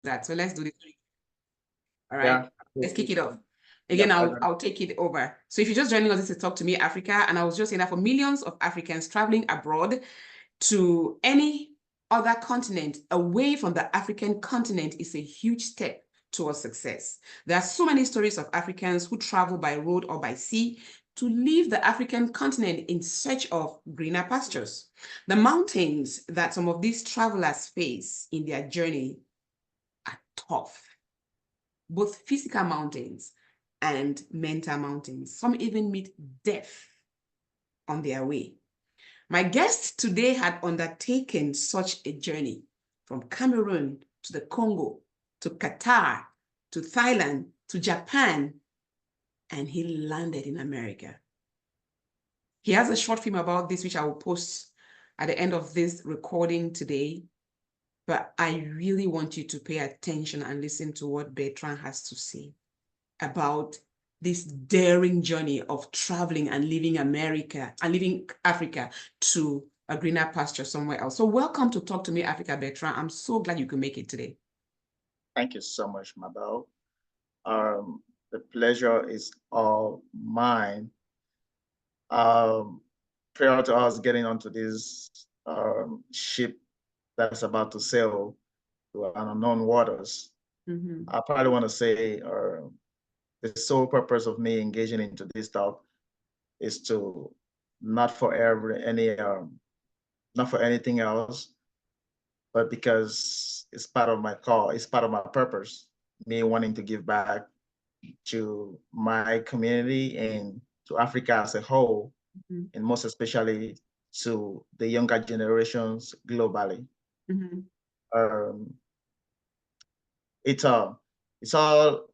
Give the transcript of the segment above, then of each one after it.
that. So let's do this. All right, Yeah. let's kick it off. Again, I'll take it over. So if you're just joining us, this is Talk to Me Africa, and I was just saying that for millions of Africans traveling abroad to any other continent away from the African continent is a huge step towards success. There are so many stories of Africans who travel by road or by sea to leave the African continent in search of greener pastures. The mountains that some of these travelers face in their journey are tough, both physical mountains and mental mountains. Some even meet death on their way. My guest today had undertaken such a journey from Cameroon to the Congo, to Qatar, to Thailand, to Japan, and he landed in America. He has a short film about this, which I will post at the end of this recording today. But I really want you to pay attention and listen to what Bertrand has to say about this daring journey of traveling and leaving America and leaving Africa to a greener pasture somewhere else. So welcome to Talk to Me Africa, Bertrand. I'm so glad you could make it today. Thank you so much, Mabel. The pleasure is all mine. Prior to us getting onto this ship that's about to sail to unknown waters, I probably want to say the sole purpose of me engaging into this talk is to not for anything else, but because it's part of my call, it's part of my purpose, me wanting to give back to my community and to Africa as a whole, and most especially to the younger generations globally. It's all,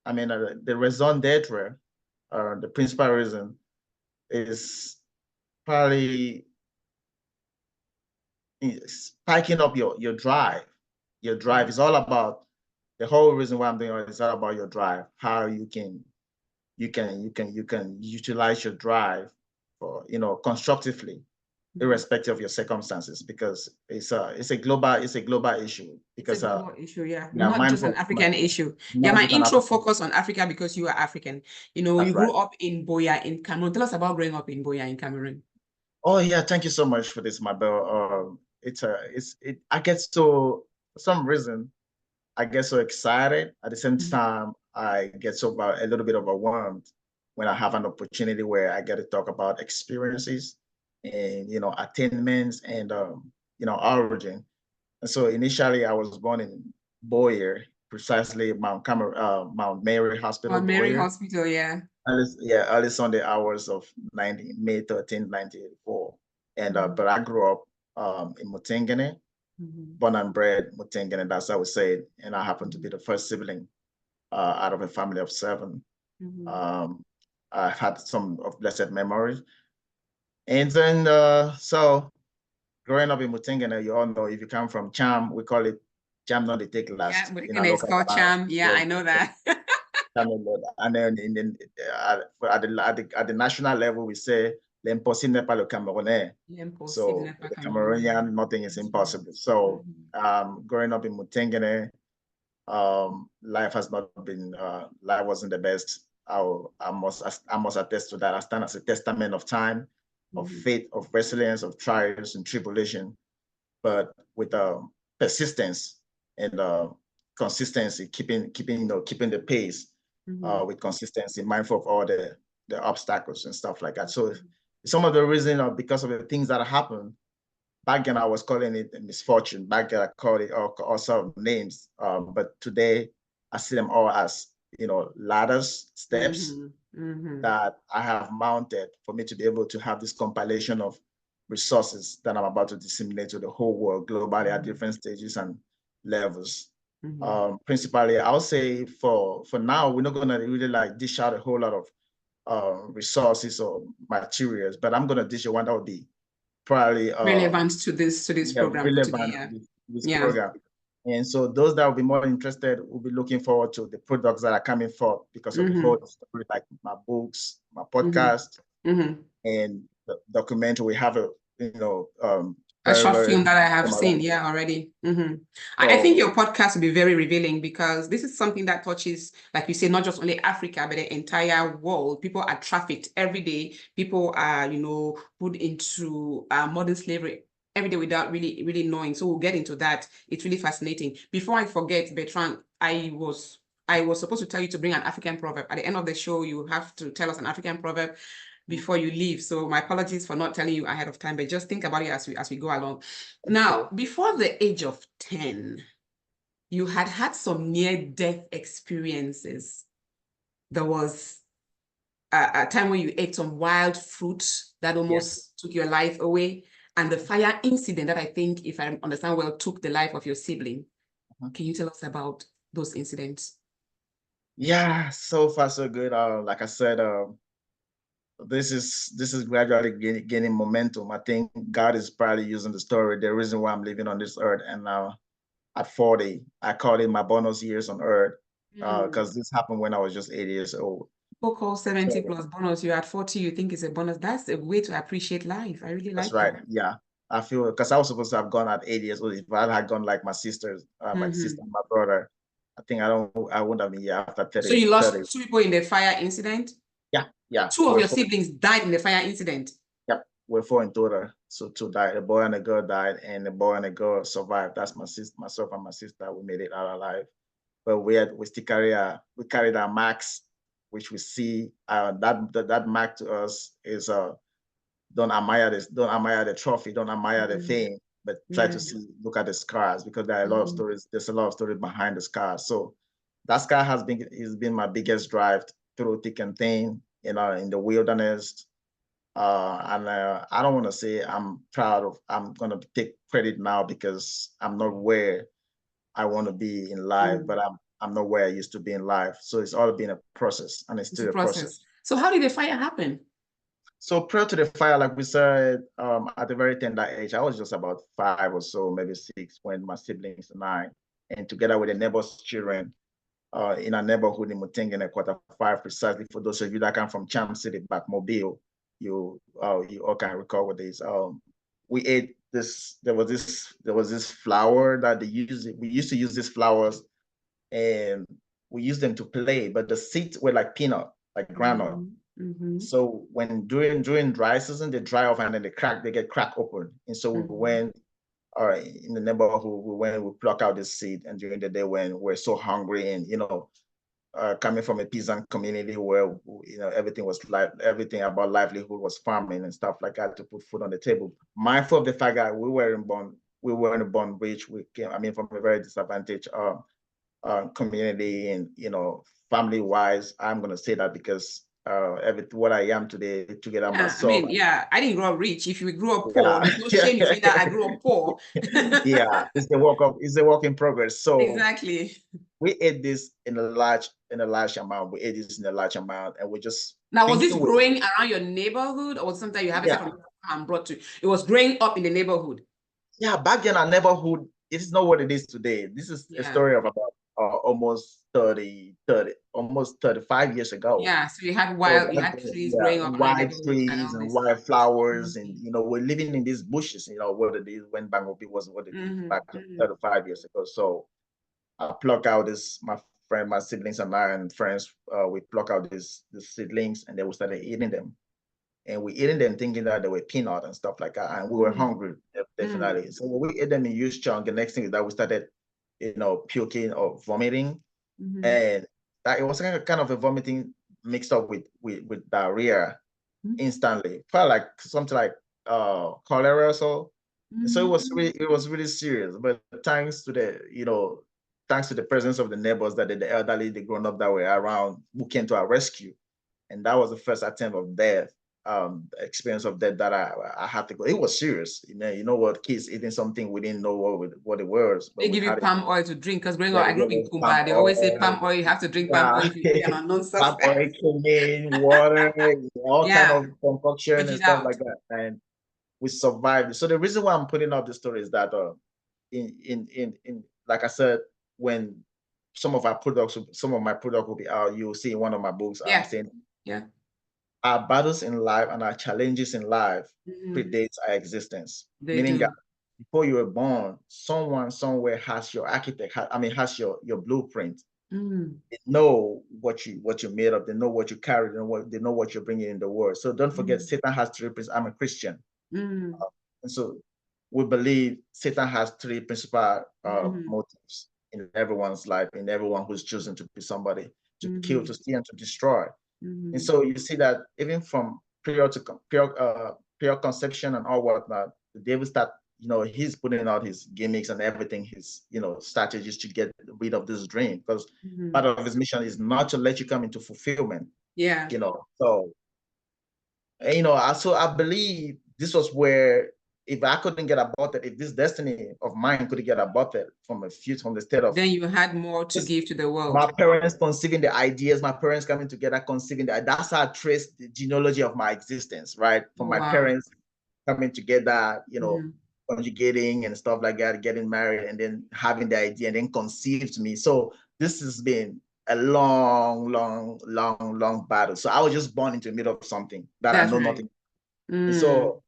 I mean, the raison d'etre, the principal reason is probably spiking up your drive. Your drive is all about, the whole reason why I'm doing it is all about your drive, how you can utilize your drive for, constructively, irrespective of your circumstances, because it's a global issue. Because it's a global issue, yeah. Yeah, Not just an African issue. Yeah, my intro focused on Africa because you are African. You grew up in Boya in Cameroon. Tell us about growing up in Boya in Cameroon. Oh yeah, thank you so much for this, Mabel. I get so, for some reason, I get so excited. At the same time, I get so a little bit overwhelmed when I have an opportunity where I get to talk about experiences and, attainments and, origin. And so initially I was born in Boyer, precisely Mount Mary Hospital. Mount Mary Boyer. Hospital, yeah. Early Sunday hours of May 13, 1984. And, but I grew up in Mutengene, born and bred Mutengene, that's how we say it. And I happen to be the first sibling out of a family of 7. I've had some of blessed memories. And then, so growing up in Mutengene, you all know, if you come from Cham, we call it Cham not the take last. Yeah, Mutengene is called Cham. Yeah, I know that. And then at the national level, we say l'impossible n'est pas le Camerounais. So the Cameroonian, nothing is impossible. So growing up in Mutengene, life has not been, life wasn't the best. I must attest to that. I stand as a testament of time, of faith, of resilience, of trials and tribulation, but with persistence and consistency, keeping the pace, with consistency, mindful of all the obstacles and stuff like that. So some of the reason because of the things that happened back then, I was calling it a misfortune. Back then, I called it all sort of names. But today, I see them all as, ladders, steps that I have mounted for me to be able to have this compilation of resources that I'm about to disseminate to the whole world globally at different stages and levels. Principally, I'll say for now, we're not going to really dish out a whole lot of resources or materials, but I'm going to dish one that would be probably relevant to this program. Relevant to this program. And so those that will be more interested will be looking forward to the products that are coming forth because of the whole story, like my books, my podcast, and the documentary. We have A short film that I have seen, yeah, already. I think your podcast will be very revealing because this is something that touches, like you say, not just only Africa, but the entire world. People are trafficked every day. People are, put into modern slavery every day without really knowing. So we'll get into that. It's really fascinating. Before I forget, Bertrand, I was supposed to tell you to bring an African proverb. At the end of the show, you have to tell us an African proverb before you leave. So my apologies for not telling you ahead of time, but just think about it as we go along. Now, before the age of 10, you had some near-death experiences. There was a time when you ate some wild fruit that almost took your life away, and the fire incident that I think, if I understand well, took the life of your sibling. Can you tell us about those incidents? Yeah, so far so good. Like I said, this is gradually gaining momentum. I think God is probably using the story, the reason why I'm living on this earth. And now at 40, I call it my bonus years on earth, because this happened when I was just 8 years old. People call 70 plus bonus. You're at 40, you think it's a bonus. That's a way to appreciate life. I really like that. That's right. Yeah. I feel, because I was supposed to have gone at 8 years old. If I had gone like my sisters, my sister and my brother, I think I wouldn't have been here after 30. So you lost 2 people in the fire incident? Yeah. 2 of your siblings died in the fire incident? Yep. We're 4 in total. So 2 died. A boy and a girl died, and the boy and a girl survived. That's my sister, myself and my sister. We made it out alive. But we still carried our marks, which we see, that mark to us is don't admire the trophy, don't admire the fame, but try to look at the scars, because there are a lot of stories. There's a lot of stories behind the scars. So that scar has been my biggest drive through thick and thin, in the wilderness. And I don't want to say I'm going to take credit now, because I'm not where I want to be in life, but I'm not where I used to be in life. So it's all been a process, and it's still a process. So how did the fire happen? So prior to the fire, like we said, at a very tender age, I was just about 5 or so, maybe 6, when my siblings and I, and together with the neighbors' children, in a neighborhood in Mutingen, quarter 5, precisely. For those of you that come from Cham City, back Mobile, you all can recall what this. We ate this. There was this flour that we used to use these flowers, and we used them to play, but the seeds were like peanut, like granite. So when during dry season, they dry off and then they get crack open. And so we went, in the neighborhood, we pluck out the seed. And during the day when we're so hungry, and coming from a peasant community where everything about livelihood was farming and stuff like that, to put food on the table. Mindful of the fact that we weren't born rich. We came, from a very disadvantaged community, and family wise. I'm gonna say that because what I am today, together myself. I didn't grow up rich. If you grew up poor, there's no shame in saying that I grew up poor. It's the work in progress. So exactly. We ate this in a large amount. We ate this in a large amount, and we just. Now, was this growing around your neighborhood, or was something you have from and brought to? It was growing up in the neighborhood. Yeah, back then our neighborhood, it is not what it is today. This is a story of about almost 35 years ago. Yeah, so you had wild trees growing up, wild trees and wild flowers, and we're living in these bushes. What it is when Bangopi was what it is back 35 years ago. So I pluck out my siblings and I and friends. We pluck out these seedlings, and then we started eating them. And we eating them thinking that they were peanut and stuff like that. And we were hungry, definitely. So when we ate them in huge chunk, the next thing is that we started, puking or vomiting. And that it was kind of a vomiting mixed up with diarrhea instantly. Felt like something like cholera or so. So it was really serious. But thanks to the presence of the neighbors, that the elderly, the grown up that were around, who came to our rescue. And that was the first attempt of death. Experience of death that I had to go. It was serious. You know what, kids eating something we didn't know what it was. But they give you palm oil to drink, because growing up, I grew up in Kumba. They always say palm oil, you have to drink palm oil if you be an unknown suspect. Palm oil, cumin, water, all kind of concoction and stuff like that. And we survived. So the reason why I'm putting up the story is that in like I said, when some of my products will be out, you'll see in one of my books, I'm saying our battles in life and our challenges in life predates our existence. Meaning that before you were born, someone somewhere has your architect, has your blueprint. They know what you're made of. They know what you carry. They know what you're bringing in the world. So don't forget, Satan has three principles. I'm a Christian, and so we believe Satan has three principal motives in everyone's life, in everyone who's chosen to be somebody, to kill, to steal, and to destroy. And so you see that even from pure conception and all whatnot, the devil start, he's putting out his gimmicks and everything, his, strategies to get rid of this dream, because part of his mission is not to let you come into fulfillment. Yeah. So, so I believe this was where, if I couldn't get aborted, if this destiny of mine couldn't get aborted from the state of, then you had more to give to the world. My parents conceiving the ideas, my parents coming together, conceiving that's how I trace the genealogy of my existence, right? From my parents coming together, conjugating and stuff like that, getting married, and then having the idea, and then conceived me. So this has been a long battle. So I was just born into the middle of something that I know nothing. So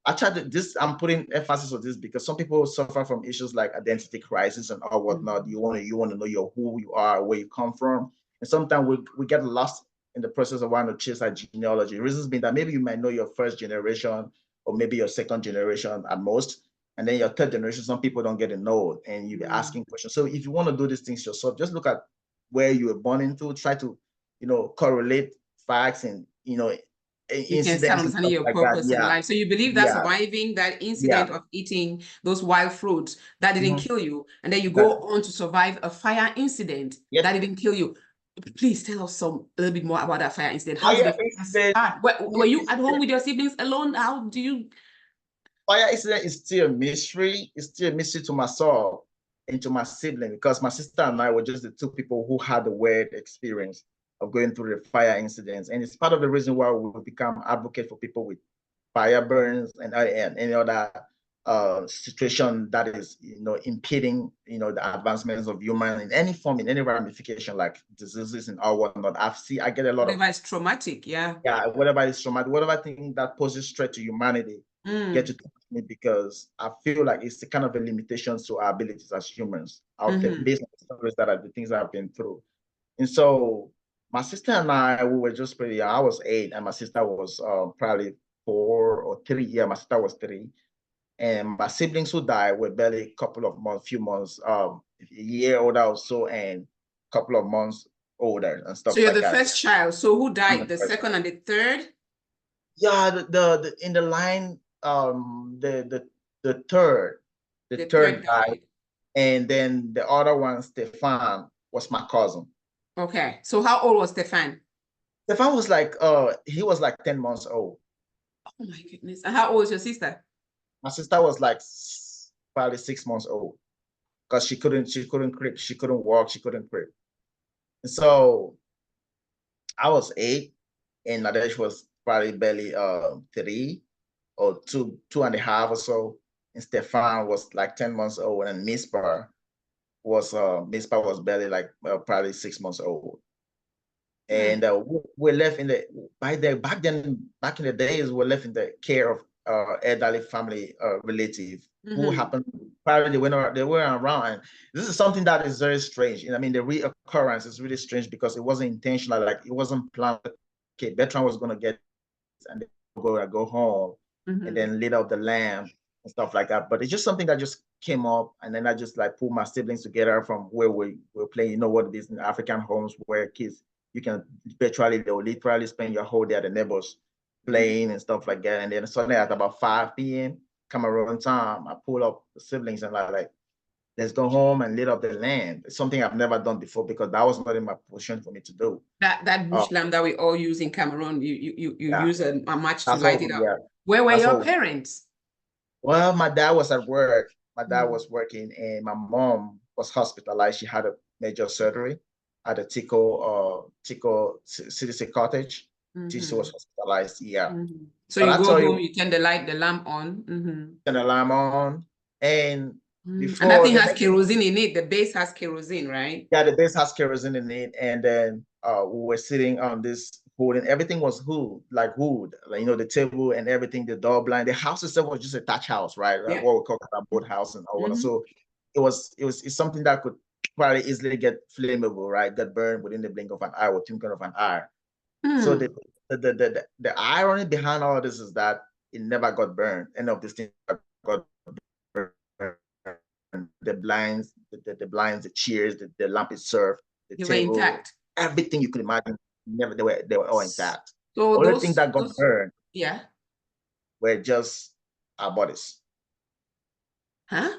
I try to I'm putting emphasis on this because some people suffer from issues like identity crisis and all whatnot. You want to know who you are, where you come from, and sometimes we get lost in the process of wanting to chase that genealogy. The reasons being that maybe you might know your first generation or maybe your second generation at most, and then your third generation. Some people don't get to know, and you be asking questions. So if you want to do these things yourself, just look at where you were born into. Try to correlate facts and you can start understanding your purpose in life. So you believe that surviving that incident of eating those wild fruits that didn't kill you, and then you go on to survive a fire incident that didn't kill you. Please tell us a little bit more about that fire incident. How did it start? Were you at home with your siblings alone? How do you? Fire incident is still a mystery. It's still a mystery to myself and to my sibling, because my sister and I were just the two people who had the weird experience of going through the fire incidents. And it's part of the reason why we become advocate for people with fire burns and any other situation that is, impeding, the advancements of human in any form, in any ramification, like diseases and all whatnot. I get a lot whatever is traumatic, whatever is traumatic, whatever thing that poses threat to humanity, get to talk to me, because I feel like it's the kind of a limitation to our abilities as humans out there, based on the stories that are the things that I've been through. And so my sister and I, we were just pretty young. I was 8 and my sister was probably 4 or 3. Yeah, my sister was 3. And my siblings who died were barely a couple of months, a year older or so, and a couple of months older and stuff like that. So you're the first child. So who died? The second and the third? Yeah, the in the line, the third died. And then the other one, Stefan, was my cousin. Okay. So how old was Stefan? Stefan was like, he was like 10 months old. Oh my goodness. And how old was your sister? My sister was like probably 6 months old, because she couldn't creep, she couldn't walk, she couldn't creep. And so I was 8, and Nadesh was probably barely 3 or 2.5 or so. And Stefan was like 10 months old, and Mispa was barely like probably 6 months old. And we left back in the days, we left in the care of elderly family relative who happened, probably they were around. And this is something that is very strange. I mean, the reoccurrence is really strange because it wasn't intentional, like it wasn't planned. Okay, Betrand was gonna get and then go home and then lit up the lamp and stuff like that. But it's just something that just came up, and then I just like pulled my siblings together from where we were playing. You know what it is in African homes where kids, you can literally spend your whole day at the neighbors playing and stuff like that. And then suddenly at about 5 p.m. Cameroon time, I pull up the siblings and like, let's go home and lit up the lamp. It's something I've never done before because that was not in my position for me to do. That bush lamp that we all use in Cameroon, you use a match to light it up. Yeah. Where were your parents? Well, my dad was at work. My dad was working, and my mom was hospitalized. She had a major surgery at the Tico CDC cottage. She was hospitalized. So but you go home, you turn the lamp on. Turn the lamp on, and before, and that thing has kerosene in it. The base has kerosene, right? Yeah, the base has kerosene in it. And then we were sitting on this holding, everything was wood, like wood, like, you know, the table and everything, the door blind, the house itself was just a thatch house, right? Like what we call a boat house and all. So it's something that could probably easily get flammable, right? Get burned within the blink of an eye or twinkle of an eye. So the irony behind all this is that it never got burned. Any of these things got burned. The blinds, the blinds, the chairs, the lamp itself, the table, everything you could imagine, never they were all intact. So only thing that got burned were just our bodies. Huh?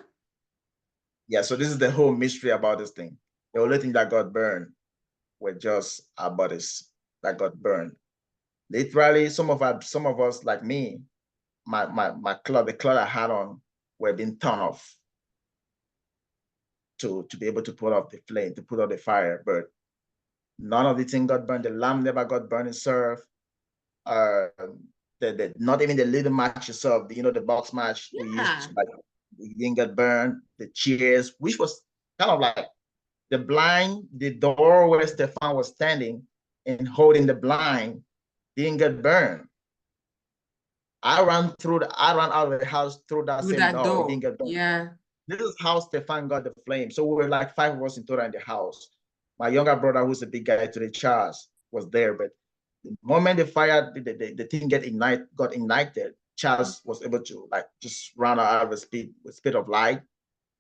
Yeah, so this is the whole mystery about this thing. The only thing that got burned were just our bodies that got burned. Literally, some of us, like me, the clothes I had on were being torn off to be able to put off the flame, to put out the fire, but none of the thing got burned. The lamp never got burned itself. Not even the little match itself, you know, the box match we used to, like, it didn't get burned. The chairs, which was kind of like the blind, the door where Stefan was standing and holding the blind didn't get burned. I ran out of the house through that same door. It didn't get burned. Yeah. This is how Stefan got the flame. So we were like 5 of us in total in the house. My younger brother, who's a big guy today, Charles, was there. But the moment the fire, the thing got ignited, Charles was able to like just run out of the speed of light.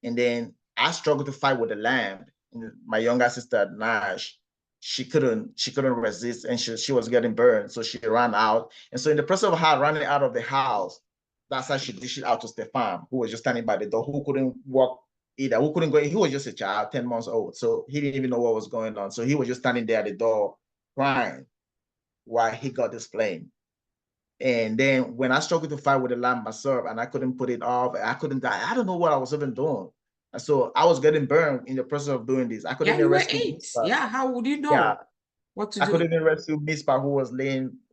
And then I struggled to fight with the lamp. And my younger sister, Nash, she couldn't resist, and she was getting burned. So she ran out. And so in the process of her running out of the house, that's how she dished it out to Stefan, who was just standing by the door, who couldn't walk either, who couldn't go. He was just a child, 10 months old. So he didn't even know what was going on. So he was just standing there at the door crying while he got this flame. And then when I struggled to fight with the lamp myself and I couldn't put it off, I don't know what I was even doing. And so I was getting burned in the process of doing this. I couldn't even rescue. Yeah, how would you know? Yeah. What to do? I couldn't even rescue Mispa, who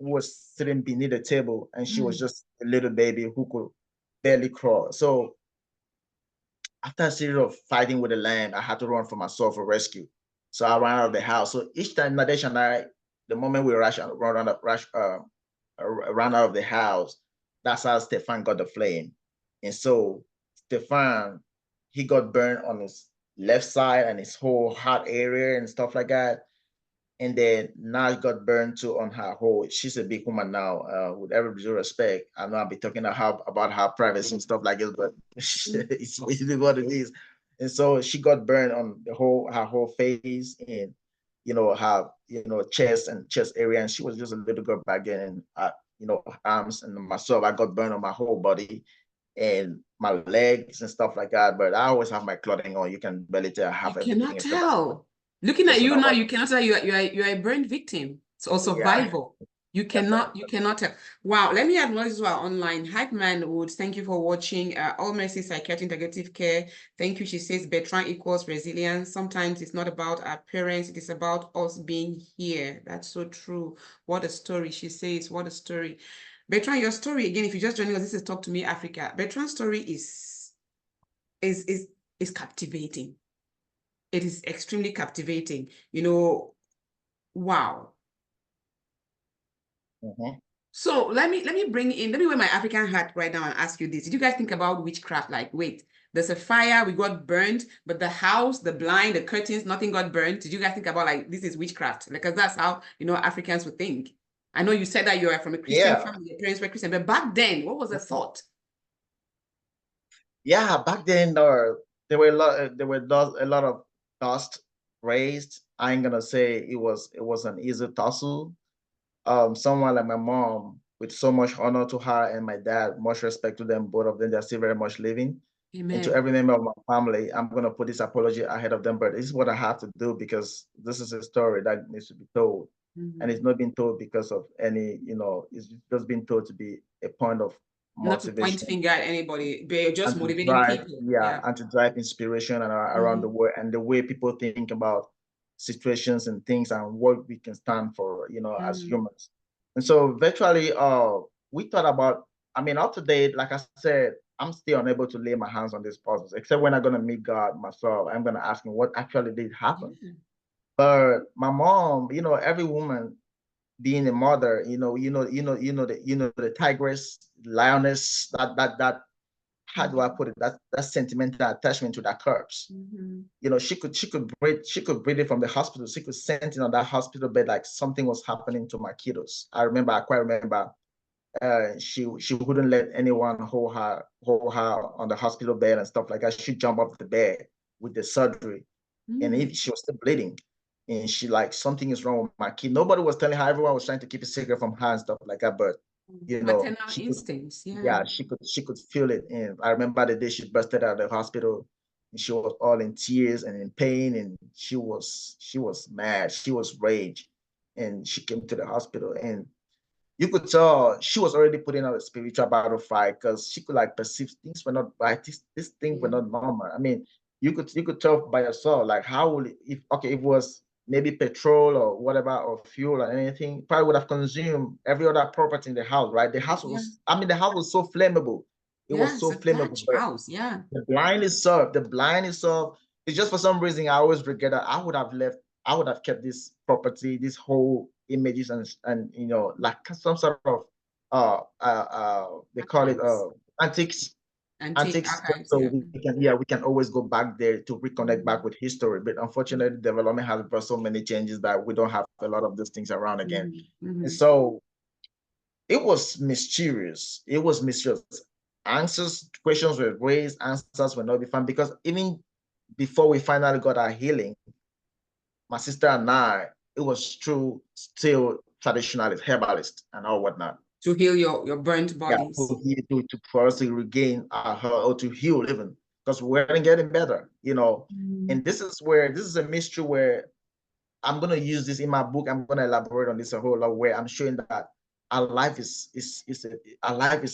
was sitting beneath the table, and she was just a little baby who could barely crawl. So after a series of fighting with the lamb, I had to run for myself for rescue. So I ran out of the house. So each time Nadesh and I, the moment we ran out of the house, that's how Stefan got the flame. And so Stefan, he got burned on his left side and his whole heart area and stuff like that. And then Nash got burned too on her whole. She's a big woman now. With every due respect, I know I'll be talking about her privacy and stuff like this, but it's what it is. And so she got burned on her whole face and her chest area. And she was just a little girl back then. And arms and myself, I got burned on my whole body and my legs and stuff like that. But I always have my clothing on. You can barely tell I have everything. You cannot tell. Looking at you now, you cannot tell you are a burn victim or survival. Yeah. You cannot tell. Wow, let me acknowledge to our online. Hype Man Woods, thank you for watching. All Mercy Psychiatric Integrative Care. Thank you. She says Betrand equals resilience. Sometimes it's not about our parents, it is about us being here. That's so true. What a story. She says, what a story. Betrand, your story again, if you're just joining us, this is Talk to Me Africa. Betrand's story is captivating. It is extremely captivating. Wow. So let me wear my African hat right now and ask you this. Did you guys think about witchcraft? Like, wait, there's a fire, we got burned, but the house, the blind, the curtains, nothing got burned. Did you guys think about like, this is witchcraft? Because that's how, Africans would think. I know you said that you are from a Christian family, your parents were Christian, but back then, what was the thought? Yeah, back then there were a lot of dust raised. I ain't gonna say it was an easy tussle. Someone like my mom, with so much honor to her, and my dad, much respect to them, both of them, they're still very much living. Amen. And to every member of my family, I'm gonna put this apology ahead of them, but this is what I have to do because this is a story that needs to be told. And it's not being told because of any, it's just been told to be a point of motivation. Not to point finger at anybody, but just motivating people. Yeah, and to drive inspiration around the world, and the way people think about situations and things and what we can stand for, as humans. And so virtually, we thought about, up to date, like I said, I'm still unable to lay my hands on these puzzles, except when I'm going to meet God myself. I'm going to ask him what actually did happen. But my mom, every woman being a mother, the tigress, lioness, that how do I put it? That sentimental attachment to that corpse. She could breathe it from the hospital. She could send it on that hospital bed like something was happening to my kiddos. I quite remember. She wouldn't let anyone hold her on the hospital bed and stuff like that. She'd jump off the bed with the surgery, and she was still bleeding. And she like, something is wrong with my kid. Nobody was telling her. Everyone was trying to keep it secret from her and stuff like that. But maternal instincts, she could feel it. And I remember the day she busted out of the hospital, and she was all in tears and in pain, and she was mad. She was rage, and she came to the hospital, and you could tell she was already putting out a spiritual battle fight, because she could like perceive things were not right. These things were not normal. I mean, you could tell by yourself, like, how will it, if it was maybe petrol or whatever, or fuel or anything, probably would have consumed every other property in the house, right? The house was, the house was so flammable. It was so flammable. House, the blind itself, it's just, for some reason, I always regret that I would have kept this property, this whole images, and like some sort of they call it antiques archives, so we can always go back there to reconnect back with history. But unfortunately, development has brought so many changes that we don't have a lot of these things around again. And so it was mysterious. Questions were raised, answers were not defined, because even before we finally got our healing, my sister and I, it was still traditionalist, herbalist, and all whatnot. To heal your burnt bodies. For us to regain our health, or to heal even, because we weren't getting better, And this is a mystery where I'm going to use this in my book. I'm going to elaborate on this a whole lot, where I'm showing that our life is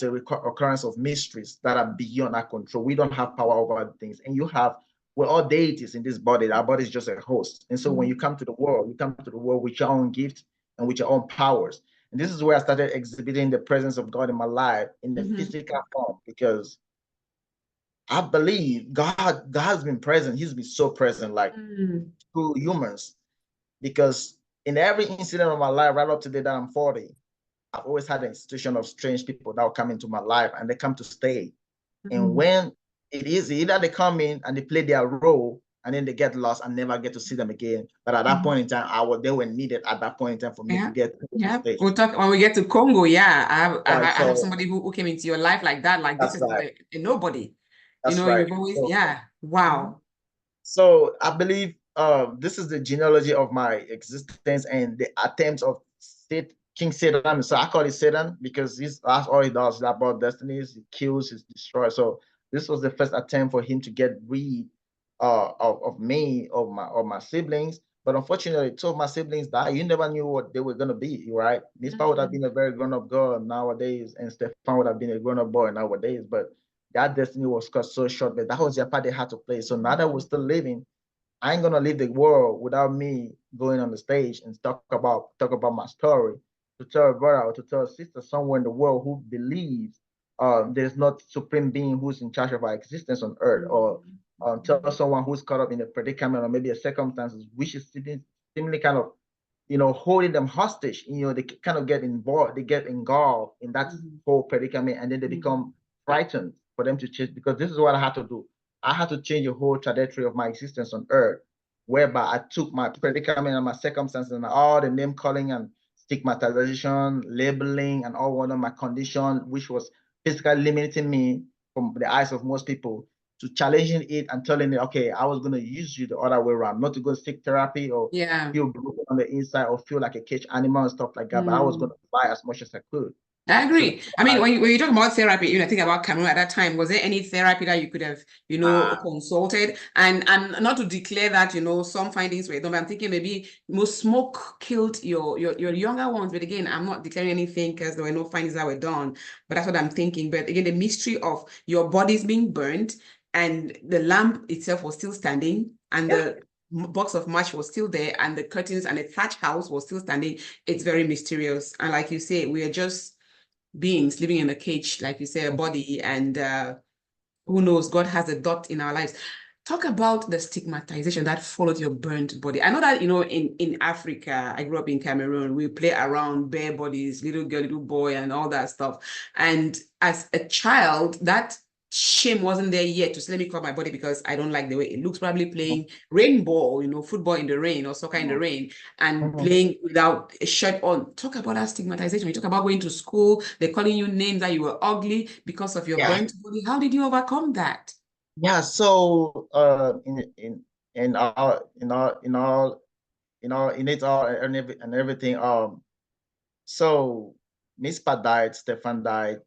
a occurrence of mysteries that are beyond our control. We don't have power over things. And we're all deities in this body. Our body is just a host. And so when you come to the world, with your own gifts and with your own powers. And this is where I started exhibiting the presence of God in my life in the physical form, because I believe God has been present. He's been so present, like through humans. Because in every incident of my life, right up to the day that I'm 40, I've always had an institution of strange people that will come into my life, and they come to stay. And when it is, either they come in and they play their role, and then they get lost and never get to see them again. But at that point in time, they were needed at that point in time for me to get to the stage. We'll talk when we get to Congo. I have somebody who came into your life like that. Like, this is a nobody. That's right. You've always, wow. So I believe this is the genealogy of my existence and the attempts of King Satan. So I call it Satan because that's all he does. That about destinies, he kills, he destroys. So this was the first attempt for him to get rid of me, of my siblings. But unfortunately, two of my siblings died. You never knew what they were going to be, right? Mispa would have been a very grown-up girl nowadays, and Stefan would have been a grown-up boy nowadays. But that destiny was cut so short, but that was the part they had to play. So now that we're still living, I ain't gonna leave the world without me going on the stage and talk about my story, to tell a brother or to tell a sister somewhere in the world who believes there's not supreme being who's in charge of our existence on earth, or tell someone who's caught up in a predicament or maybe a circumstances which is seemingly kind of holding them hostage. They kind of get involved, they get engulfed in that whole predicament, and then they become frightened for them to change, because this is what I had to do. I had to change the whole trajectory of my existence on earth, whereby I took my predicament and my circumstances and all the name calling and stigmatization, labeling, and all one of my condition, which was physically limiting me from the eyes of most people, to challenging it and telling it, okay, I was going to use you the other way around, not to go seek therapy or feel broken on the inside or feel like a caged animal and stuff like that, but I was going to try as much as I could. I agree. I mean, when you talk about therapy, think about Cameroon at that time, was there any therapy that you could have, consulted? And not to declare that, some findings were done, but I'm thinking maybe most smoke killed your younger ones. But again, I'm not declaring anything because there were no findings that were done. But that's what I'm thinking. But again, the mystery of your bodies being burnt and the lamp itself was still standing, and the box of match was still there, and the curtains and the thatch house was still standing. It's very mysterious. And like you say, we are just beings living in a cage, like you say, a body, and who knows, God has a dot in our lives. Talk about the stigmatization that followed your burnt body. I know that, you know, in Africa, I grew up in Cameroon, we play around bare bodies, little girl, little boy, and all that stuff. And as a child, that shame wasn't there yet to say, let me cover my body because I don't like the way it looks. Probably playing rainbow, you know, football in the rain or soccer in the rain, and playing without a shirt on. Talk about that stigmatization. You talk about going to school, they're calling you names that you were ugly because of your burnt body. How did you overcome that? Yeah, so in all in it all and everything. So Miss Pat died, Stefan died.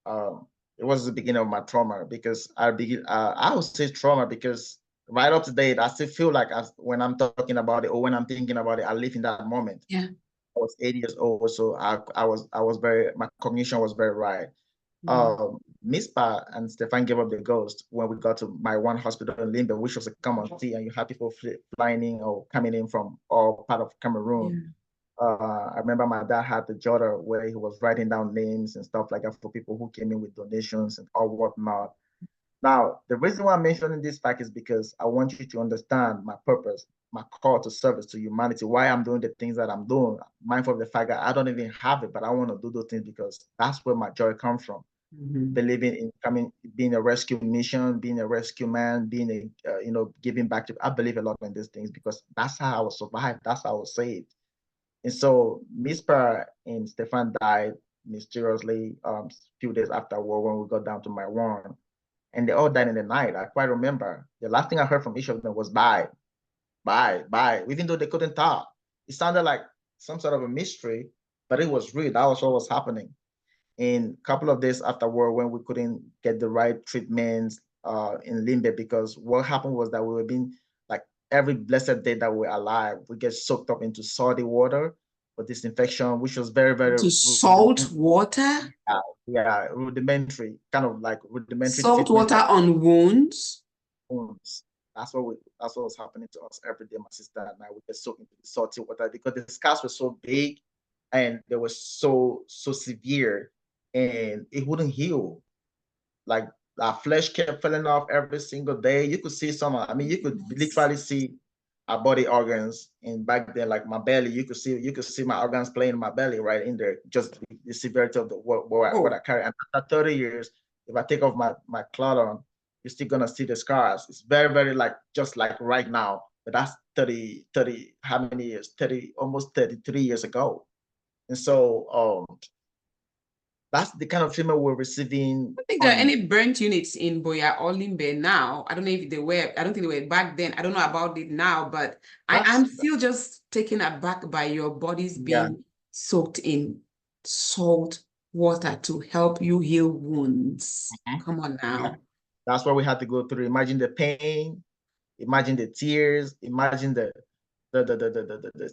It was the beginning of my trauma because I would say trauma because right up to date, I still feel like when I'm talking about it or when I'm thinking about it, I live in that moment. Yeah. I was 8 years old, so I was my cognition was very right. Miss Pa and Stefan gave up the ghost when we got to my one hospital in Limbe, which was a common sea, and you had people flying in or coming in from all part of Cameroon. I remember my dad had the jotter where he was writing down names and stuff like that for people who came in with donations and all whatnot. Now, the reason why I'm mentioning this fact is because I want you to understand my purpose, my call to service to humanity, why I'm doing the things that I'm doing, mindful of the fact that I don't even have it, but I want to do those things because that's where my joy comes from. Believing in being a rescue mission, being a rescue man, being a, giving back to, I believe a lot in these things because that's how I was survived. That's how I was saved. And so Miss Per and Stefan died mysteriously a few days after war when we got down to my warren. And they all died in the night. I quite remember. The last thing I heard from each of them was bye, bye, bye, even though they couldn't talk. It sounded like some sort of a mystery, but it was real. That was what was happening. In a couple of days after war, when we couldn't get the right treatments in Limbe, because what happened was that we were being, like, every blessed day that we're alive, we get soaked up into salty water for disinfection, which was very, very To salt water? Yeah, rudimentary, kind of like rudimentary Salt water on wounds? Wounds. That's what was happening to us every day, my sister and I. We get soaked into the salty water because the scars were so big and they were so severe and it wouldn't heal. Like our flesh kept falling off every single day. You could see you could literally see our body organs. And back then, like my belly, you could see my organs playing in my belly right in there, just the severity of what I carry. And after 30 years, if I take off my cloth on, you're still gonna see the scars. It's very, very just like right now. But that's 30, how many years? 30, almost 33 years ago. And so that's the kind of treatment we're receiving. I think there are any burnt units in Boya or Limbe now. I don't know if they were, I don't think they were back then. I don't know about it now, but I'm still just taken aback by your bodies being soaked in salt water to help you heal wounds. Come on now. Yeah. That's what we had to go through. Imagine the pain, imagine the tears, imagine the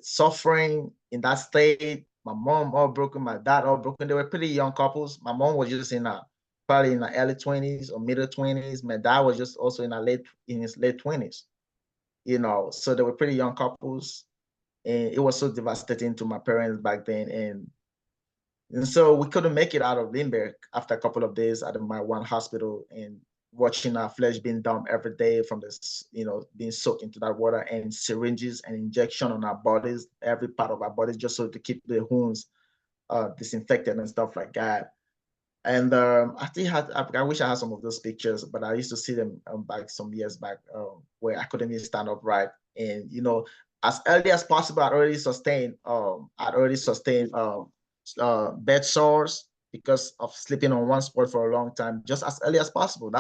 suffering in that state. My mom all broken, my dad all broken. They were pretty young couples. My mom was just probably in the early 20s or middle 20s. My dad was just also in his late 20s. So they were pretty young couples, and it was so devastating to my parents back then. And so we couldn't make it out of Limburg after a couple of days out of my one hospital, and watching our flesh being dumped every day from this, being soaked into that water, and syringes and injection on our bodies, every part of our bodies, just so to keep the wounds disinfected and stuff like that. And I wish I had some of those pictures, but I used to see them back some years back where I couldn't even stand upright. And, as early as possible, I'd already sustained bed sores because of sleeping on one spot for a long time, just as early as possible.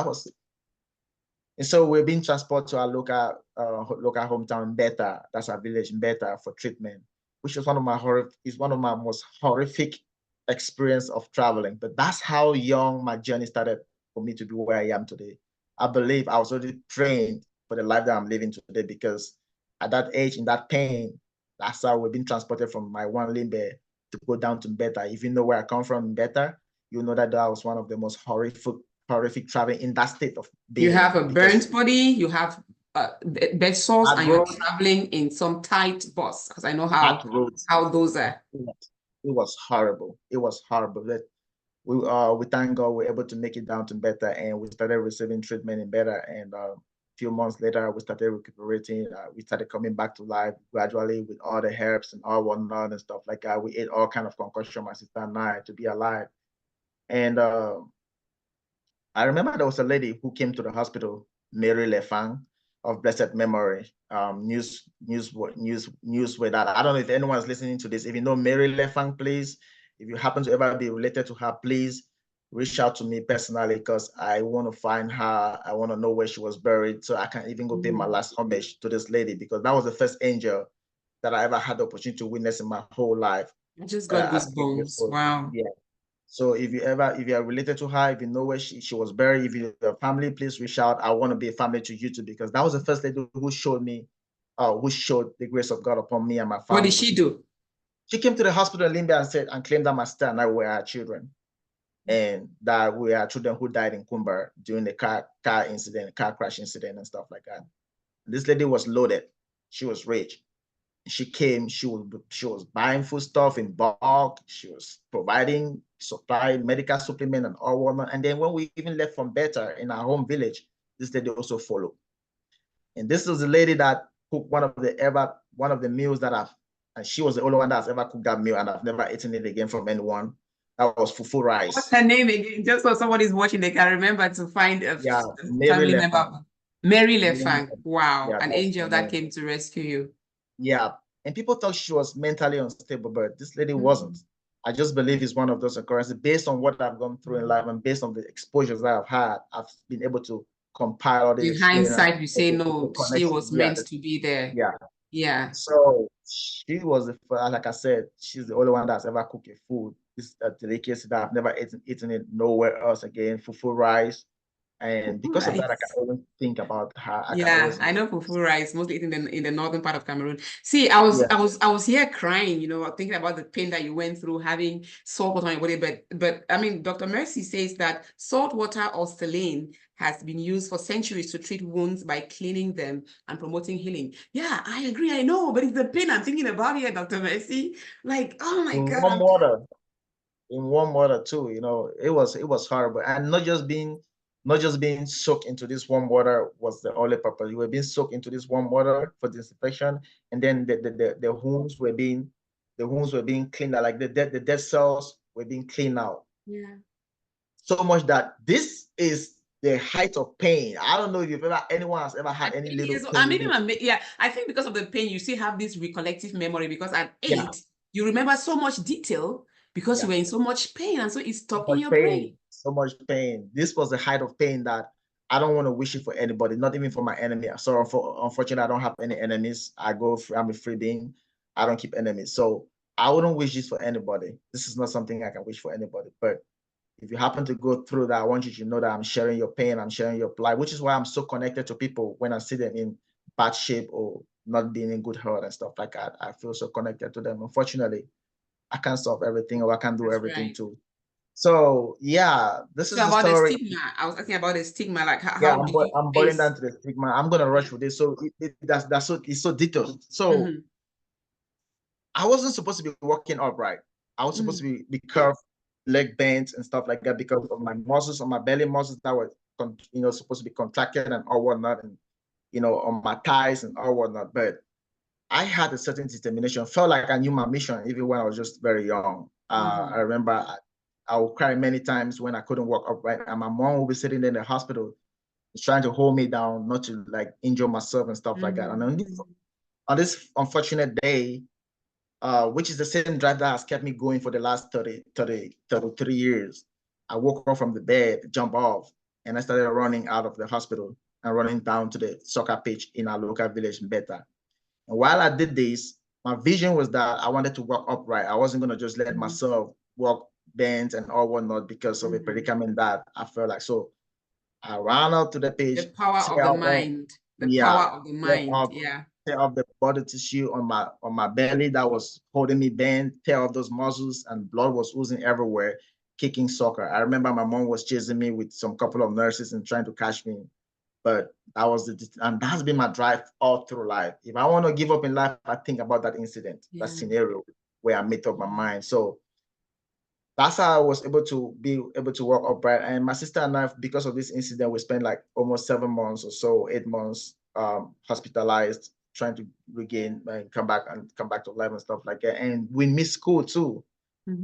And so we're being transported to our local hometown, Beta. That's our village in Beta, for treatment, which is one of my most horrific experience of traveling. But that's how young my journey started for me to be where I am today. I believe I was already trained for the life that I'm living today, because at that age, in that pain, that's how we've been transported from my one limbe to go down to Beta. If you know where I come from in Beta, you know that was one of the most horrific traveling in that state of being. You have a burnt body, you have bed sores, and you're traveling in some tight bus, because I know how those are. It was horrible. It was horrible. We thank God we're able to make it down to Beta, and we started receiving treatment in Beta. And few months later, we started recuperating. We started coming back to life gradually with all the herbs and all whatnot and stuff like that. We ate all kind of concoction, my sister and I, to be alive. And I remember there was a lady who came to the hospital, Mary Lefang, of blessed memory. News with that. I don't know if anyone's listening to this. If you know Mary Lefang, please, if you happen to ever be related to her, please reach out to me personally, because I want to find her. I want to know where she was buried, so I can even go pay my last homage to this lady, because that was the first angel that I ever had the opportunity to witness in my whole life. I just got goosebumps. Wow. Yeah. So if you are related to her, if you know where she was buried, if you're a family, please reach out. I want to be a family to you too, because that was the first lady who showed me, who showed the grace of God upon me and my family. What did she do? She came to the hospital in Limbia and said, and claimed that my sister and I were her children, and that we are children who died in Kumbar during the car crash incident and stuff like that. This lady was loaded. She was rich. She came, she was buying food stuff in bulk. She was providing supply, medical supplement and all whatnot. And then when we even left from Better in our home village, this lady also followed. And this was the lady that cooked one of the meals that and she was the only one that's ever cooked that meal, and I've never eaten it again from anyone. That was fufu rice. What's her name again? Just so somebody's watching, they can remember to find a family member. Mary Lefang. Wow. Yeah, an angel that came to rescue you. Yeah. And people thought she was mentally unstable, but this lady wasn't. I just believe it's one of those occurrences based on what I've gone through in life and based on the exposures that I've had. I've been able to compile all the experience. In hindsight, you say no, she was meant to be there. Yeah. Yeah. So she was the first, like I said, she's the only one that's ever cooked a food. This delicacy that I've never eaten it nowhere else again. Fufu rice. And because of that, I can always think about her. I know fufu rice, mostly eaten in the northern part of Cameroon. See, I was here crying, thinking about the pain that you went through having salt water on your body. But I mean, Dr. Mercy says that salt water or saline has been used for centuries to treat wounds by cleaning them and promoting healing. Yeah, I agree. I know, but it's the pain I'm thinking about here, Dr. Mercy. Like, oh my God. In warm water too, it was horrible. And not just being soaked into this warm water was the only purpose. You were being soaked into this warm water for disinfection, and then the wounds were being cleaned out, like the dead cells were being cleaned out. Yeah. So much that this is the height of pain. I don't know if anyone has ever had any little pain. I think because of the pain, you still have this recollective memory, because at 8, you remember so much detail because you were in so much pain, and so it's stuck in your brain. So much pain. This was the height of pain that I don't want to wish it for anybody, not even for my enemy. So unfortunately, I don't have any enemies. I'm a free being. I don't keep enemies. So I wouldn't wish this for anybody. This is not something I can wish for anybody. But if you happen to go through that, I want you to know that I'm sharing your pain, I'm sharing your plight, which is why I'm so connected to people when I see them in bad shape or not being in good health and stuff like that. I feel so connected to them. Unfortunately, I can't solve everything, or I can't do everything too. So yeah, this is the story. The stigma. I was asking about the stigma, like how I'm boiling down to the stigma. I'm gonna rush with this. So it's so detailed. So I wasn't supposed to be walking upright. I was supposed to be curved, leg bent and stuff like that, because of my muscles, on my belly muscles that were supposed to be contracted and all whatnot, and on my thighs and all whatnot. But I had a certain determination. Felt like I knew my mission even when I was just very young. I remember I would cry many times when I couldn't walk upright, and my mom would be sitting there in the hospital trying to hold me down, not to like injure myself and stuff like that. And on this unfortunate day, which is the same drive that has kept me going for the last 33 years, I woke up from the bed, jumped off, and I started running out of the hospital and running down to the soccer pitch in our local village in Beta. And while I did this, my vision was that I wanted to walk upright. I wasn't going to just let myself walk bent and all whatnot because of a predicament that I felt like. So I ran out to the pitch. The power of the mind. Power of the mind. Tear off the body tissue on my belly that was holding me bent, tear off those muscles, and blood was oozing everywhere, kicking soccer. I remember my mom was chasing me with some couple of nurses and trying to catch me. But and that's been my drive all through life. If I want to give up in life, I think about that incident, that scenario where I made up my mind. So that's how I was able to walk upright. And my sister and I, because of this incident, we spent like almost 7 months or so, 8 months, hospitalized, trying to regain and come back to life and stuff like that. And we missed school too.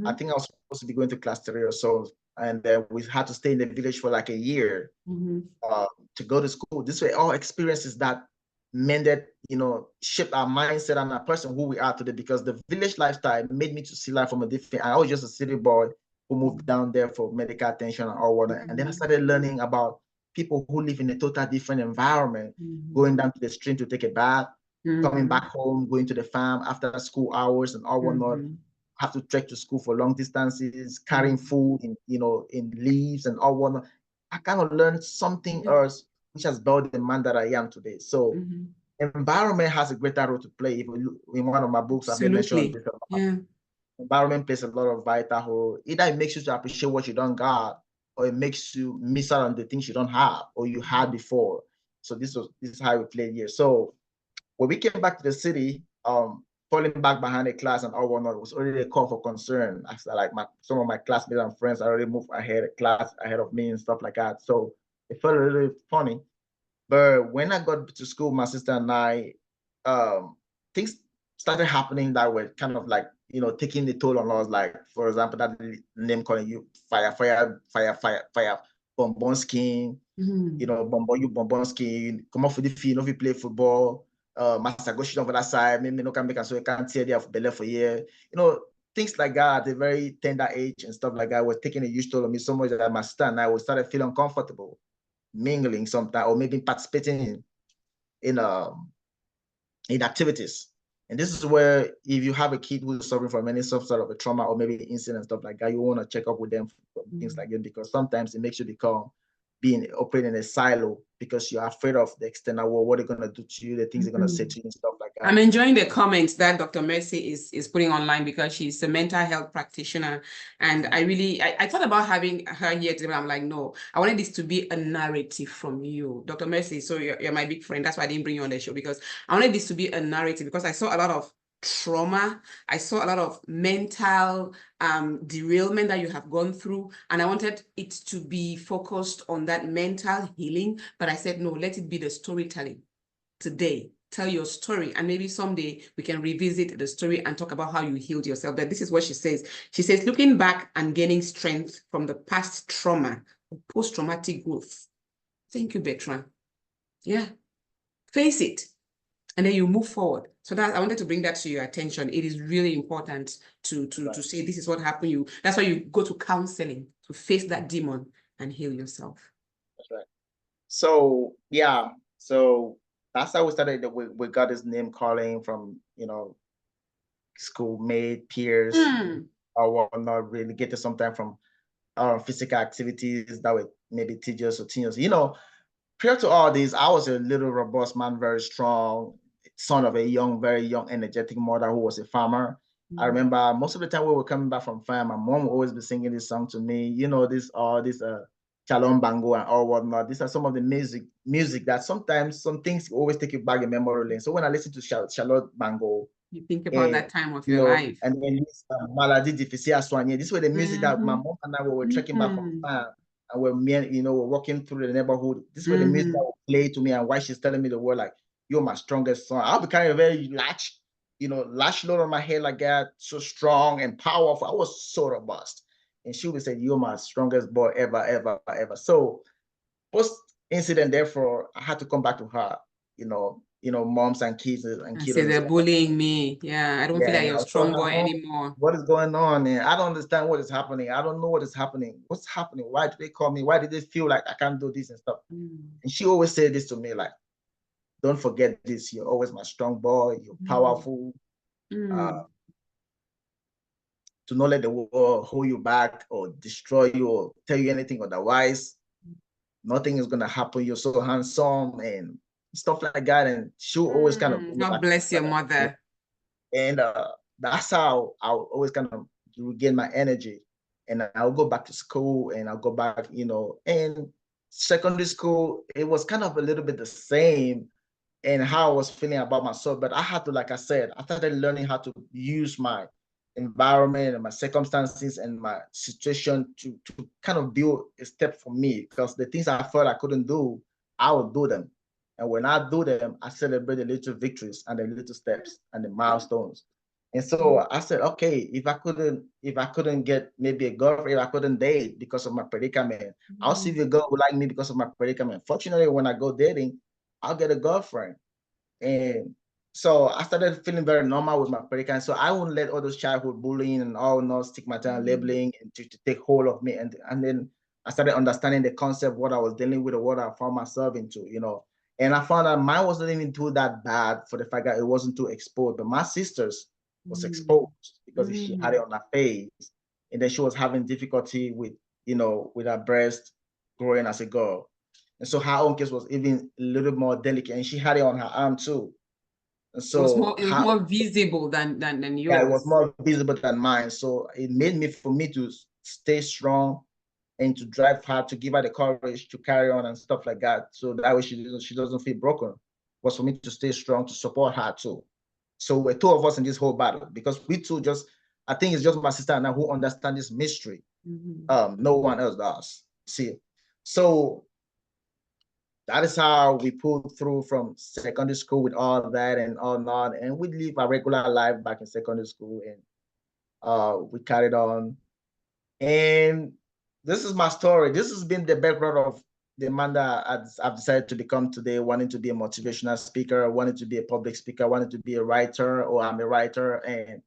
I think I was supposed to be going to class 3 or so, and we had to stay in the village for like a year to go to school. These were all experiences that mended, shaped our mindset and our person who we are today, because the village lifestyle made me to see life from a different. I was just a city boy who moved down there for medical attention and all whatnot. And then I started learning about people who live in a total different environment, going down to the stream to take a bath, coming back home, going to the farm after school hours and all whatnot. Have to trek to school for long distances, carrying food in leaves and all whatnot. I kind of learned something else which has built the man that I am today. So environment has a greater role to play. If you look in one of my books, I've mentioned this. Environment plays a lot of vital role. Either it makes you to appreciate what you don't got, or it makes you miss out on the things you don't have or you had before. So this is how we played here. So when we came back to the city, falling back behind the class and all whatnot was already a call for concern. After like some of my classmates and friends already moved ahead of me and stuff like that. So it felt a little funny. But when I got to school, my sister and I, things started happening that were kind of like, taking the toll on us. Like, for example, that name calling you fire, bonbon skin, bonbon skin, come off with the field, if you play football, master go shit over that side, maybe no can make so you can't tear their belly for a year. Things like that at a very tender age and stuff like that was taking a huge toll on me so much that my sister and I would started feeling uncomfortable mingling sometimes, or maybe participating in activities. And this is where, if you have a kid who's suffering from any sort of a trauma or maybe incident, stuff like that, you want to check up with them for things like that, because sometimes it makes you operating in a silo because you're afraid of the external world, what they're going to do to you, the things they're going to say to you and stuff like that. I'm enjoying the comments that Dr. Mercy is putting online, because she's a mental health practitioner. And I thought about having her here today, but I'm like, no, I wanted this to be a narrative from you, Dr. Mercy. So you're my big friend. That's why I didn't bring you on the show, because I wanted this to be a narrative, because I saw a lot of trauma. I saw a lot of mental derailment that you have gone through, and I wanted it to be focused on that mental healing. But I said, no, let it be the storytelling today. Tell your story, and maybe someday we can revisit the story and talk about how you healed yourself. But this is what she says. She says, looking back and gaining strength from the past trauma, post-traumatic growth. Thank you, Betrand. Yeah, face it, and then you move forward. So that I wanted to bring that to your attention. It is really important to say this is what happened to you. That's why you go to counseling, to face that demon and heal yourself. That's right. So yeah, so that's how we started. We got this name calling from schoolmate, peers, or whatnot. Really get to sometime from physical activities that were maybe tedious or tedious. Prior to all this, I was a little robust man, very strong, son of a very young, energetic mother who was a farmer. I remember most of the time we were coming back from farm, my mom would always be singing this song to me. This Shalom Bango and all whatnot. These are some of the music that sometimes some things always take you back in memory lane. So when I listen to Shalom Bango, you think about that time of your life. And then this Maladi Difficile Soigné. This was the music that my mom and I were trekking back from farm, and we're walking through the neighborhood. This was the music that would play to me, and why she's telling me the word like, "You're my strongest son." I'll be carrying a very latch load on my head like that, so strong and powerful. I was so robust. And she would say, "You're my strongest boy ever, ever, ever." So post incident, therefore, I had to come back to her, moms and kids and kiddos. Say they're bullying me. Yeah, I don't feel like you're a strong boy anymore. What is going on? And I don't understand what is happening. I don't know what is happening. What's happening? Why do they call me? Why did they feel like I can't do this and stuff? And she always said this to me, like, don't forget this. You're always my strong boy. You're powerful. To not let the world hold you back or destroy you or tell you anything otherwise. Nothing is going to happen. You're so handsome and stuff like that. And she'll always kind of God bless your mother. And that's how I'll always kind of regain my energy. And I'll go back to school, and I'll go back, and secondary school, it was kind of a little bit the same and how I was feeling about myself. But I had to, like I said, I started learning how to use my environment and my circumstances and my situation to kind of build a step for me, because the things I felt I couldn't do, I would do them. And when I do them, I celebrate the little victories and the little steps and the milestones. And so I said, okay, if I couldn't get maybe a girlfriend, if I couldn't date because of my predicament, I'll see if a girl would like me because of my predicament. Fortunately, when I go dating, I'll get a girlfriend. And so I started feeling very normal with my predicament. So I wouldn't let all those childhood bullying and all no stigmatizing, labeling and to take hold of me. And then I started understanding the concept, what I was dealing with or what I found myself into, you know. And I found that mine wasn't even too that bad for the fact that it wasn't too exposed. But my sister's was exposed because she had it on her face. And then she was having difficulty with, you know, with her breast growing as a girl. And so her own case was even a little more delicate, and she had it on her arm too. And so it was more visible than yours. Yeah, it was more visible than mine. So it made me, for me to stay strong and to drive hard, to give her the courage to carry on and stuff like that. So that way she doesn't feel broken. Was for me to stay strong, to support her too. So we're two of us in this whole battle, because we two just, I think it's just my sister and I who understand this mystery. No one else does. See, so that is how we pulled through from secondary school with all that and all that, and we live a regular life back in secondary school, and we carried on. And this is my story. This has been the background of the man that I've decided to become today, wanting to be a motivational speaker, wanting to be a public speaker, wanting to be a writer, or I'm a writer, and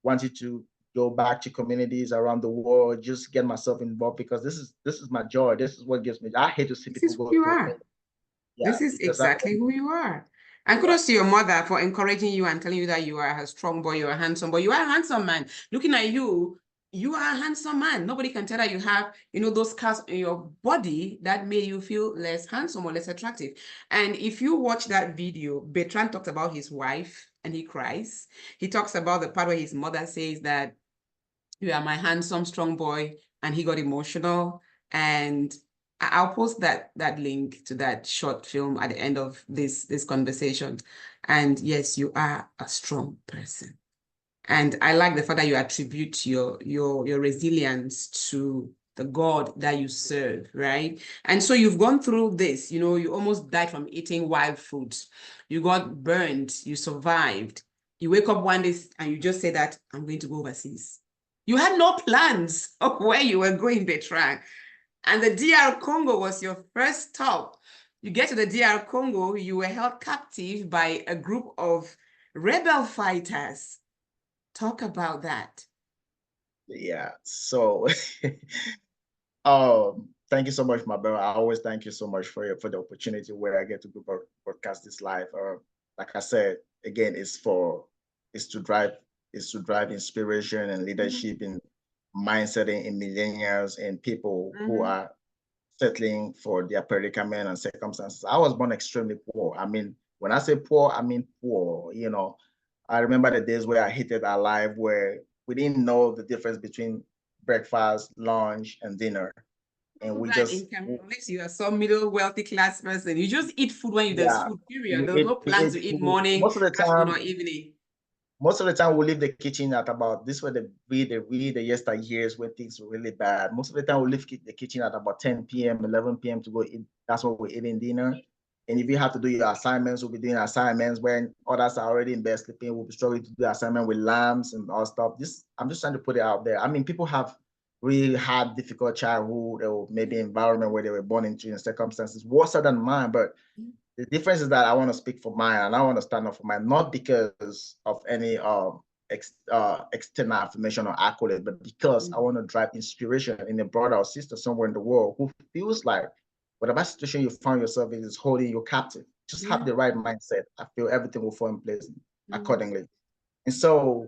wanted to go back to communities around the world, just get myself involved, because this is my joy. This is what gives me. I hate to see people go through pain. Yeah, this is exactly who you are. And kudos to your mother for encouraging you and telling you that you are a strong boy, you're a handsome boy. You are a handsome man. Looking at you, you are a handsome man. Nobody can tell that you have, you know, those scars in your body that made you feel less handsome or less attractive. And if you watch that video, Bertrand talked about his wife and he cries. He talks about the part where his mother says that you are my handsome, strong boy, and he got emotional. And I'll post that link to that short film at the end of this conversation. And yes, you are a strong person. And I like the fact that you attribute your resilience to the God that you serve, right? And so you've gone through this, you know, you almost died from eating wild foods. You got burned, you survived. You wake up one day and you just say that I'm going to go overseas. You had no plans of where you were going, Bertrand. And the DR Congo was your first stop. You get to the DR Congo, you were held captive by a group of rebel fighters. Talk about that. Yeah. So thank you so much, my brother. I always thank you so much for the opportunity where I get to broadcast this live. Like I said, again, it's to drive inspiration and leadership in mindset in millennials and people who are settling for their predicament and circumstances. I was born extremely poor. I mean, when I say poor, I mean poor. You know, I remember the days where I hated our life, where we didn't know the difference between breakfast, lunch, and dinner. And we just, unless you are some middle wealthy class person, you just eat food when there's food, period. There's no plan to eat morning, most of the time, afternoon, or evening. Most of the time we leave the kitchen at about, this were the yesteryears when things were really bad. Most of the time we leave the kitchen at about 10 p.m., 11 p.m. to go eat. That's what we're eating dinner. And if you have to do your assignments, we'll be doing assignments. When others are already in bed sleeping, we'll be struggling to do the assignment with lamps and all stuff. I'm just trying to put it out there. I mean, people have really had difficult childhood or maybe environment where they were born into circumstances worse than mine. But the difference is that I want to speak for mine and I want to stand up for mine, not because of any external affirmation or accolade, but because I want to drive inspiration in a brother or sister somewhere in the world who feels like whatever situation you find yourself in is holding you captive. Just have the right mindset. I feel everything will fall in place accordingly. And so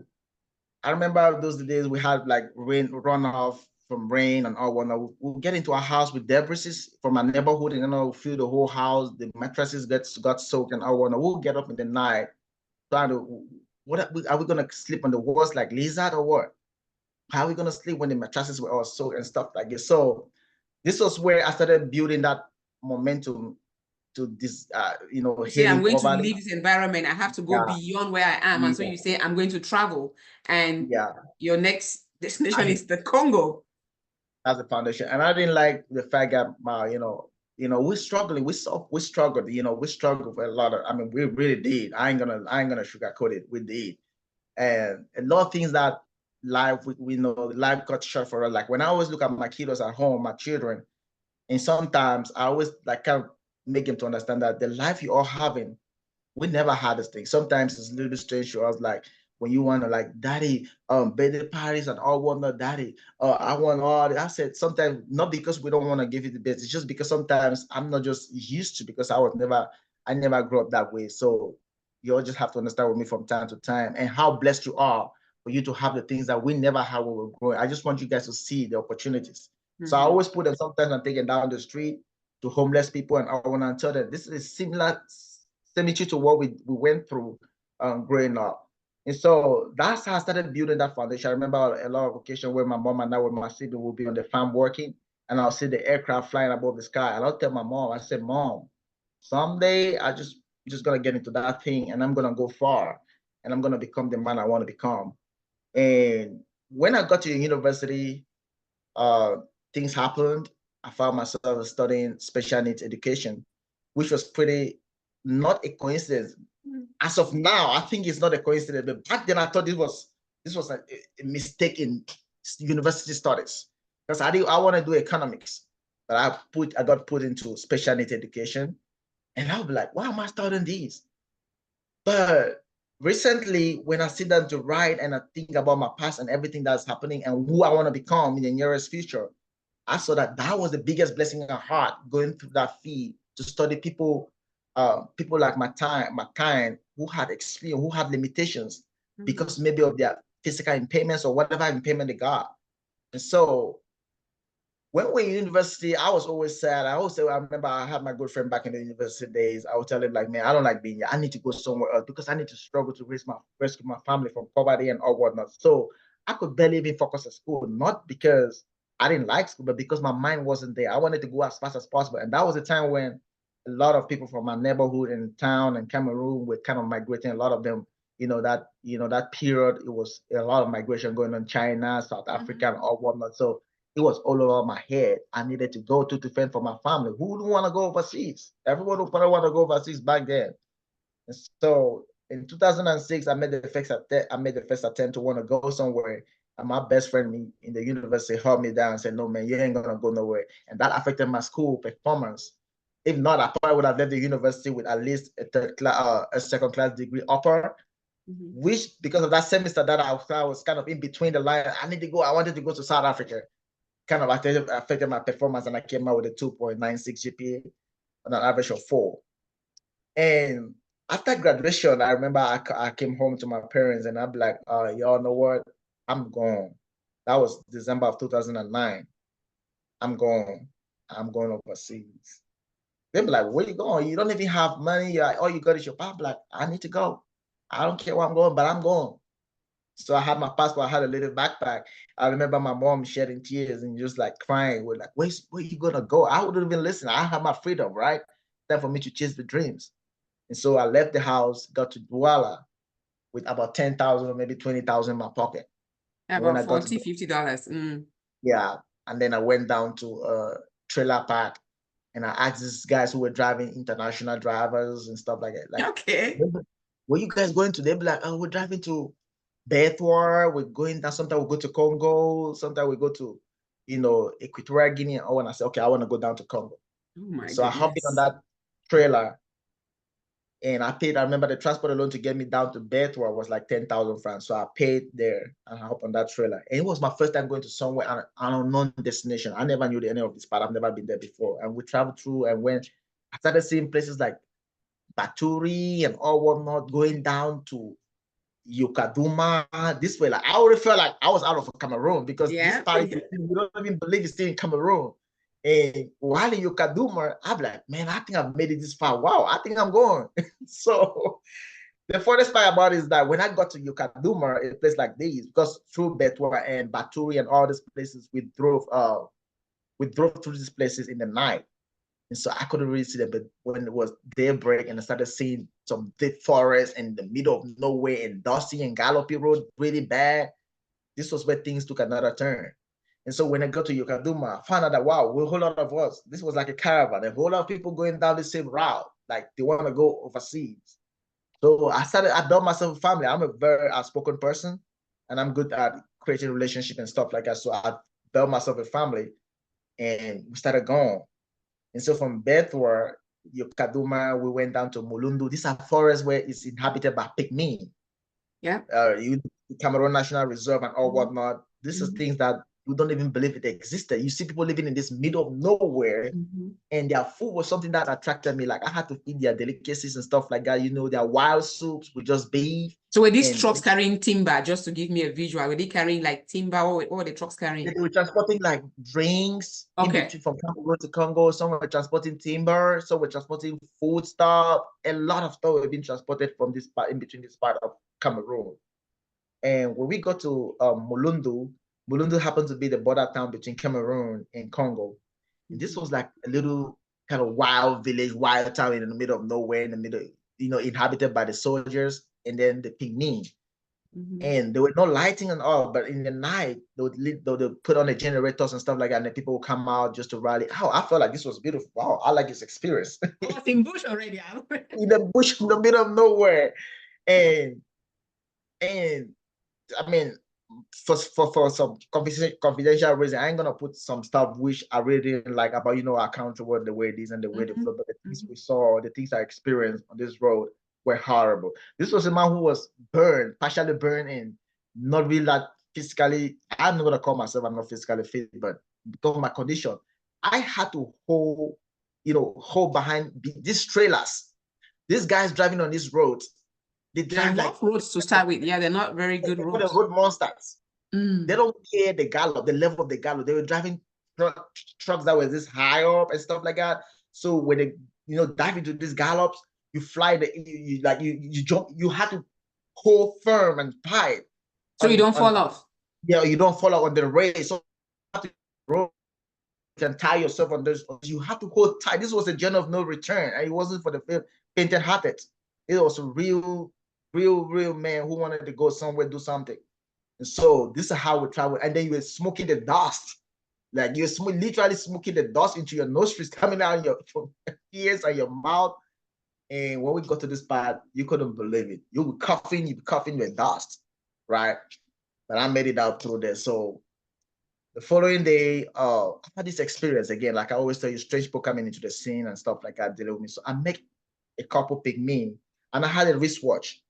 I remember those days we had like rain runoff from rain and all whatnot. We'll get into our house with debris from our neighborhood and fill the whole house. The mattresses got soaked and all whatnot. We'll get up in the night trying to, are we gonna sleep on the walls like lizard or what? How are we gonna sleep when the mattresses were all soaked and stuff like this? So this was where I started building that momentum this, you say I'm healing going to poverty. leave this environment. I have to go beyond where I am. And so you say, I'm going to travel. And your next destination is the Congo. That's the foundation. And I didn't like the fact that, we're struggling. We struggled, we struggled for a lot of, I mean, we really did. I ain't gonna sugarcoat it. We did. And a lot of things that life, we know life got short for us. Like when I always look at my kiddos at home, my children, and sometimes I always like kind of make them to understand that the life you are having, we never had this thing. Sometimes it's a little bit strange to us, like when you want to like, daddy, birthday parties and all whatnot, daddy, I want all. I said sometimes not because we don't want to give you the best, it's just because sometimes I'm not just used to, because I never grew up that way. So you all just have to understand with me from time to time, and how blessed you are for you to have the things that we never had when we were growing. I just want you guys to see the opportunities. So I always put them, sometimes I'm taking down the street to homeless people, and I want to tell them this is similar to what we went through growing up. And so that's how I started building that foundation. I remember a lot of occasions where my mom and I with my sibling will be on the farm working, and I'll see the aircraft flying above the sky. And I'll tell my mom, I said, Mom, someday I just gonna get into that thing, and I'm gonna go far, and I'm gonna become the man I want to become. And when I got to university, things happened. I found myself studying special needs education, which was pretty not a coincidence. As of now, I think it's not a coincidence. But back then, I thought this was a mistake in university studies, because I want to do economics, but I got put into special needs education, and I'll be like, why am I studying these? But recently, when I sit down to write and I think about my past and everything that's happening and who I want to become in the nearest future, I saw that was the biggest blessing in my heart, going through that field to study people, people like my kind, who had experience, who had limitations because maybe of their physical impairments or whatever impairment they got. And so when we were in university, I was always sad. I remember I had my good friend back in the university days. I would tell him like, man, I don't like being here. I need to go somewhere else because I need to struggle to rescue my family from poverty and all whatnot. So I could barely even focus at school, not because I didn't like school, but because my mind wasn't there. I wanted to go as fast as possible. And that was a time when a lot of people from my neighborhood and town and Cameroon were kind of migrating. A lot of them, that period, it was a lot of migration going on, China, South Africa, and all whatnot. So it was all over my head. I needed to go to defend for my family. Who wouldn't want to go overseas? Everyone would probably want to go overseas back then. And so in 2006, I made the first attempt to want to go somewhere. And my best friend in the university held me down and said, no, man, you ain't going to go nowhere. And that affected my school performance. If not, I probably would have left the university with at least a second class degree upper, which because of that semester that I was kind of in between the line, I wanted to go to South Africa. Kind of affected my performance, and I came out with a 2.96 GPA on an average of 4. And after graduation, I remember I came home to my parents and I'm like, y'all know what? I'm gone. That was December of 2009. I'm gone. I'm going overseas. They'd be like, where you going? You don't even have money. All you got is your pop. Like, I need to go. I don't care where I'm going, but I'm going. So I had my passport, I had a little backpack. I remember my mom shedding tears and just like crying. We're like, where you gonna go? I wouldn't even listen. I have my freedom, right? Time for me to chase the dreams. And so I left the house, got to Douala with about 10,000 or maybe 20,000 in my pocket. About $40, $50. Yeah. And then I went down to trailer park and I asked these guys who were driving, international drivers and stuff like that. Like, okay. Where you guys going to? They'd be like, oh, we're driving to Bethwar, we're going down. Sometimes we go to Congo, sometimes we go to, Equatorial Guinea. Oh, and I say, okay, I want to go down to Congo. Oh my so goodness. I hopped in on that trailer and I remember the transport alone to get me down to Bethwar was like 10,000 francs. So I paid there and I hopped on that trailer. And it was my first time going to somewhere, an unknown destination. I never knew any of this part. I've never been there before. And we traveled through and I started seeing places like Baturi and all whatnot, going down to Yukaduma, this way. Like I already felt like I was out of Cameroon because this part you don't even believe it's still in Cameroon. And while in Yukaduma, I'm like, man, I think I've made it this far. Wow, I think I'm going. So the funniest part about it is that when I got to Yukaduma, a place like this, because through Betwa and Baturi and all these places, we drove through these places in the night. And so I couldn't really see them. But when it was daybreak and I started seeing some thick forest in the middle of nowhere and dusty and gallopy road really bad, this was where things took another turn. And so when I got to Yokaduma, I found out that, wow, we're a whole lot of us. This was like a caravan, a whole lot of people going down the same route. Like they want to go overseas. So I built myself a family. I'm a very outspoken person and I'm good at creating relationship and stuff like that. So I built myself a family and we started going. And so from Bethwar, Yokaduma, we went down to Mulundu. These are forests where it's inhabited by pygmy. Yeah. Cameroon National Reserve and all whatnot. This is things that you don't even believe it existed. You see people living in this middle of nowhere, and their food was something that attracted me. Like I had to feed their delicacies and stuff like that. You know, their wild soups with just beef. So were these trucks carrying timber? Just to give me a visual, were they carrying like timber? What were the trucks carrying? They were transporting like drinks in between from Cameroon to Congo. Some were transporting timber, some were transporting food stuff. A lot of stuff were being transported from this part in between this part of Cameroon. And when we got to Mulundu, Mulundu happened to be the border town between Cameroon and Congo. And this was like a little kind of wild village, wild town in the middle of nowhere, in the middle, you know, inhabited by the soldiers and then the pygmy. And there were no lighting and all, but in the night, they would put on the generators and stuff like that, and then people would come out just to rally. Oh, I felt like this was beautiful. Wow, I like this experience. I was in bush already. In the bush, in the middle of nowhere. And I mean, for some confidential reason, I ain't gonna put some stuff which I really didn't like about, you know, our country, what the way it is and the way they flow. But the things we saw, the things I experienced on this road were horrible. This was a man who was burned, partially burned, and not really that physically. I'm not gonna call myself I'm not physically fit, but because of my condition, I had to hold behind these trailers. These guys driving on these roads. They drive like roads to start with. Yeah, they're not very good roads. The road monsters. They don't care the gallop, the level of the gallop. They were driving trucks that were this high up and stuff like that. So when they, dive into these gallops, you fly you jump. You have to hold firm and tight. So you don't fall off. Yeah, you don't fall off on the race. So you can tie yourself on this. You have to hold tight. This was a journey of no return, and it wasn't for the faint-hearted. It was a real man who wanted to go somewhere, do something. And so this is how we travel. And then you were smoking the dust. Like you're literally smoking the dust into your nostrils, coming out your ears and your mouth. And when we got to this part, you couldn't believe it. You were coughing with dust, right? But I made it out through there. So the following day, I had this experience again. Like I always tell you, strange people coming into the scene and stuff like that dealing with me. So I met a couple pygmy, and I had a wristwatch.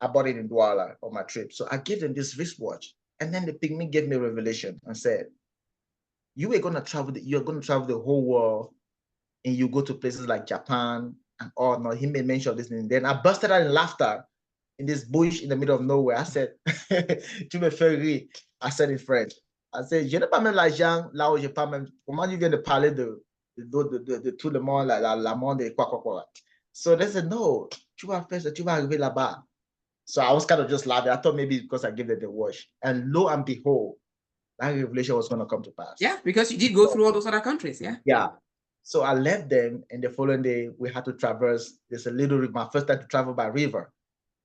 I bought it in Douala on my trip. So I gave them this wristwatch. And then the pygmy gave me a revelation and said, you're going to travel the whole world, and you go to places like Japan and all. Now, he made mention of this. And then I busted out in laughter in this bush in the middle of nowhere. I said, tu me fais rire. I said in French. I said, je n'ai pas même l'argent là où je parle même. Comment tu viens de parler de tout le monde, la monde et quoi. So they said, no, tu vas arriver là-bas. So I was kind of just laughing. I thought maybe because I gave them the watch. And lo and behold, that revelation was going to come to pass. Yeah, because you did go through all those other countries, yeah? Yeah. So I left them, and the following day, we had to traverse. There's my first time to travel by river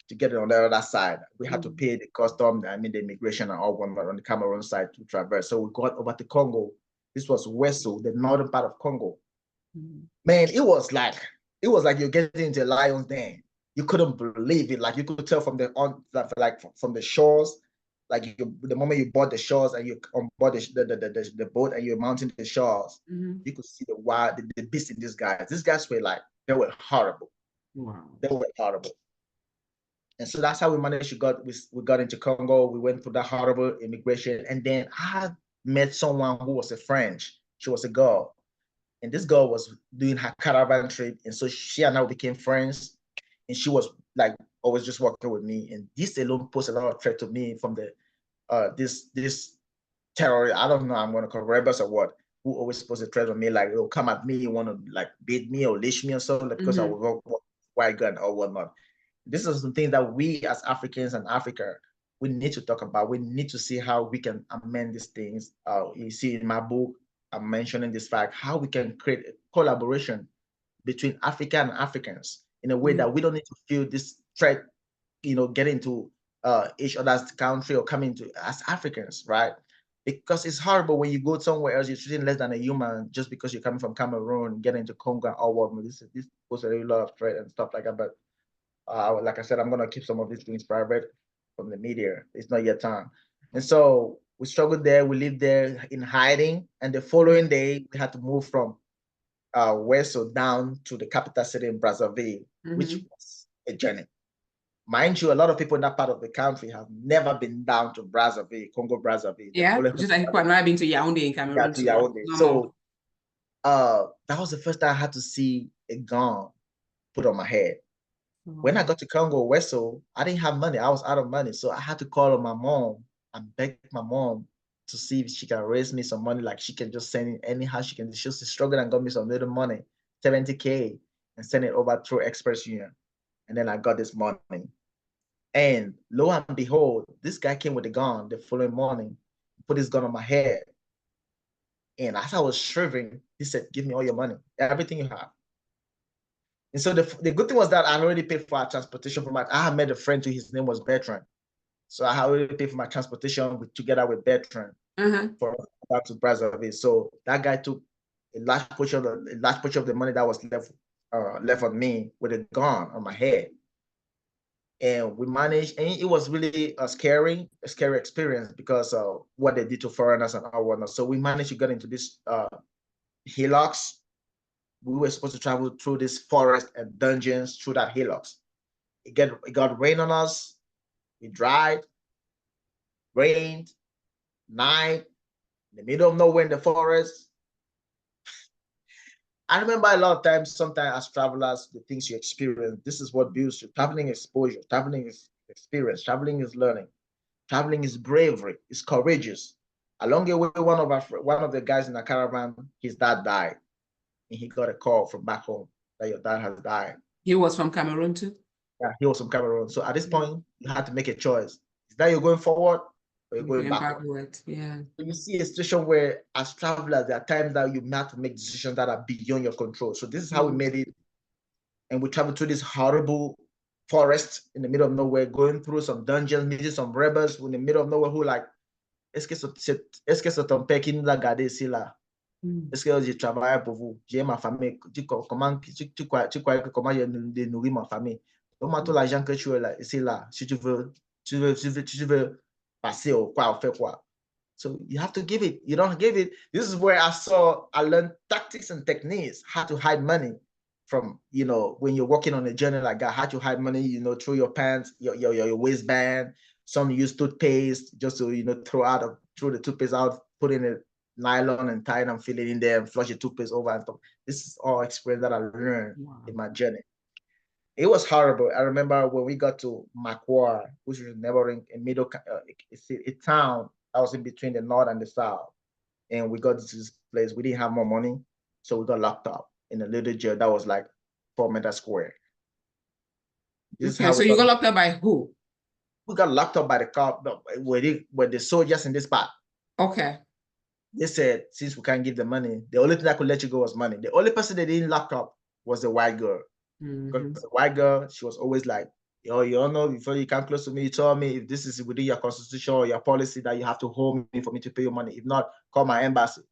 to get it on the other side. We had to pay the custom, the immigration and all one on the Cameroon side to traverse. So we got over to Congo. This was Wesso, the northern part of Congo. Man, it was like you're getting into a lion's den. You couldn't believe it. Like you could tell from the shores, like the moment you board the shores and you on board the boat and you're mounting the shores, you could see the beast in these guys. These guys were like, they were horrible. Wow. They were horrible. And so that's how we managed we got into Congo. We went through that horrible immigration. And then I met someone who was a French. She was a girl. And this girl was doing her caravan trip. And so she and I became friends. And she was like always just working with me. And this alone posed a lot of threat to me from the this terror. I don't know, I'm gonna call rebels or what, who always posed a threat on me, like, oh, come at me, you want to like beat me or leash me or something, like, because I was white gun or whatnot. This is something that we as Africans and Africa, we need to talk about. We need to see how we can amend these things. You see in my book, I'm mentioning this fact, how we can create a collaboration between Africa and Africans in a way that we don't need to feel this threat, getting to each other's country or coming to as Africans, right? Because it's horrible when you go somewhere else, you're treating less than a human just because you're coming from Cameroon, getting to Congo, or what. This poses a lot of threat and stuff like that. But like I said, I'm gonna keep some of these things private from the media. It's not yet time. And so we struggled there. We lived there in hiding. And the following day, we had to move from Wesso down to the capital city in Brazzaville, which was a journey. Mind you, a lot of people in that part of the country have never been down to Brazzaville, Congo Brazzaville. Yeah, just like people have never been to Yaoundé in Cameroon. Yeah, to Yaoundé. So that was the first time I had to see a gun put on my head. When I got to Congo Wesso, I didn't have money. I was out of money. So I had to call on my mom and beg my mom to see if she can raise me some money, like she can just send it anyhow she can. She was struggling and got me some little money, 70K, and send it over through Express Union. And then I got this money. And lo and behold, this guy came with a gun the following morning, put his gun on my head. And as I was shivering, he said, "Give me all your money, everything you have." And so the good thing was that I already paid for our transportation I had met a friend too, his name was Betrand. So I had already paid for my transportation together with Betrand for back to Brazzaville. So that guy took a large portion of the money that was left on me with a gun on my head. And we managed, and it was really a scary experience because of what they did to foreigners and all whatnot. So we managed to get into this hillocks. We were supposed to travel through this forest and dungeons through that hillocks. It got rain on us. We dried, rained, night, in the middle of nowhere in the forest. I remember a lot of times, sometimes as travelers, the things you experience, this is what builds you. Traveling exposure, traveling is experience, traveling is learning, traveling is bravery, it's courageous. Along the way, one of the guys in the caravan, his dad died. And he got a call from back home that your dad has died. He was from Cameroon too? Yeah, he was from Cameroon. So at this point, you had to make a choice. Is that you're going forward or you're going backward? Yeah. So you see a situation where, as travelers, there are times that you have to make decisions that are beyond your control. So this is how we made it. And we traveled through this horrible forest in the middle of nowhere, going through some dungeons, meeting some rebels in the middle of nowhere who like, est-ce que c'est ton père qui nous a gardé ici là? Est-ce que je travaille pour vous? J'ai ma famille. Tu crois que comment je nourris ma famille? Donne-moi tout l'argent que tu as là, ici là. Si tu veux passer au quoi, ou faire quoi. So you have to give it. You don't give it. This is where I learned tactics and techniques, how to hide money from, when you're working on a journey like that, how to hide money, through your pants, your waistband. Some use toothpaste just to, throw the toothpaste out, put in a nylon and tie it and fill it in there and flush the toothpaste over and stuff. This is all experience that I learned in my journey. It was horrible. I remember when we got to Makwa, which was neighboring a middle a town that was in between the north and the south. And we got to this place. We didn't have more money. So we got locked up in a little jail that was like 4 meters square. Okay, so you got locked up by who? We got locked up by the cop, with the soldiers in this part. Okay. They said, since we can't give the money, the only thing that could let you go was money. The only person they didn't lock up was the white girl. Because the white girl, she was always like, yo, you don't know, before you come close to me, you told me if this is within your constitution or your policy that you have to hold me for me to pay your money. If not, call my embassy.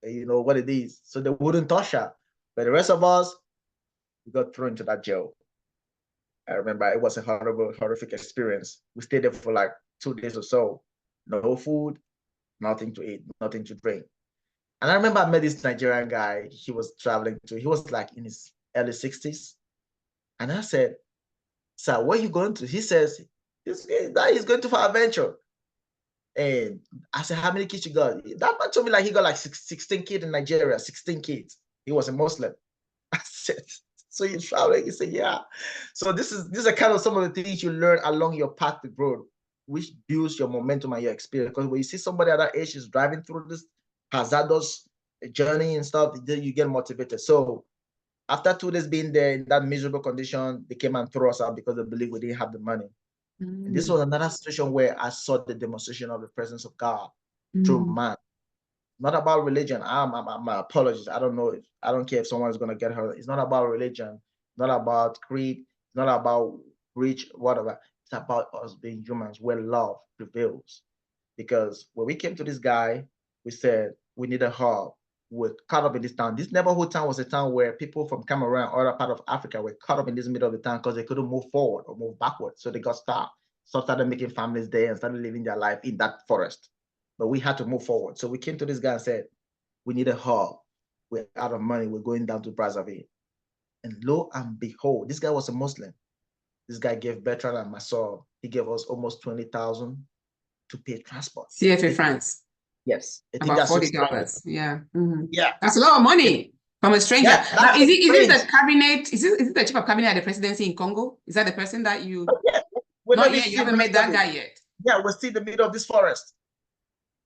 You know what it is. So they wouldn't touch her. But the rest of us, we got thrown into that jail. I remember it was a horrific experience. We stayed there for like 2 days or so. No food, nothing to eat, nothing to drink. And I remember I met this Nigerian guy he was traveling to. He was like in his early 60s. And I said, "Sir, where are you going to?" He says, he's going to for adventure. And I said, "How many kids you got?" That man told me like he got like 16 kids in Nigeria, 16 kids. He was a Muslim. I said, "So you're traveling?" He said, "Yeah." So these are kind of some of the things you learn along your path to growth, which builds your momentum and your experience. Because when you see somebody at that age is driving through this hazardous journey and stuff, then you get motivated. So after 2 days being there in that miserable condition, they came and threw us out because they believed we didn't have the money. And this was another situation where I saw the demonstration of the presence of God through man. not about religion. I'm my apologies. I don't care if someone's gonna get hurt. It's not about religion, not about creed, not about rich, whatever. It's about us being humans where love prevails. Because when we came to this guy, we said we need a hub. We're caught up in this town. This neighborhood town was a town where people from Cameroon or other part of Africa were caught up in this middle of the town because they couldn't move forward or move backward. So they got stuck. So started making families there and started living their life in that forest. But we had to move forward. So we came to this guy and said, we need a hub. We're out of money. We're going down to Brazzaville. And lo and behold, this guy was a Muslim. This guy gave Bertrand and myself, he gave us almost 20,000 to pay transport. CFA francs. Yes. I think about that's $40. Yeah. Mm-hmm. Yeah. That's a lot of money from a stranger. Yeah, now, is it the cabinet? Is it the chief of cabinet at the presidency in Congo? Is that the person that you? Yeah. Not yet. You haven't met that guy yet. Yeah, we're still in the middle of this forest.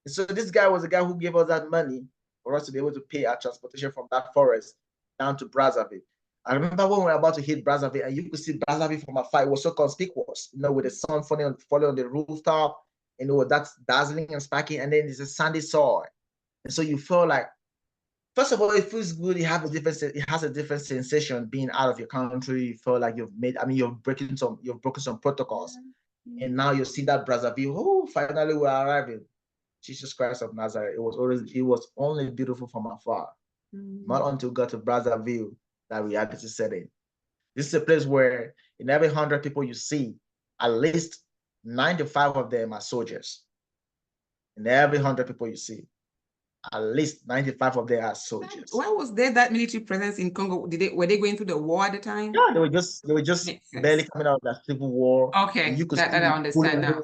And so this guy was the guy who gave us that money for us to be able to pay our transportation from that forest down to Brazzaville. I remember when we were about to hit Brazzaville, and you could see Brazzaville from afar. It was so conspicuous, with the sun falling on the rooftop, and it was that dazzling and sparkling, and then it's a sandy soil. And so you feel like, first of all, it feels good. It has a different sensation being out of your country. You feel like you've broken some protocols. And now you see that Brazzaville. Oh, finally we're arriving. Jesus Christ of Nazareth. It was only beautiful from afar. Not until we got to Brazzaville that reality set in. This is a place where in every 100 people you see, at least 95 of them are soldiers. In every 100 people you see, at least 95 of them are soldiers. Why was there that military presence in Congo? Were they going through the war at the time? Yeah, they were just barely coming out of that civil war. Okay, and you could that I understand now.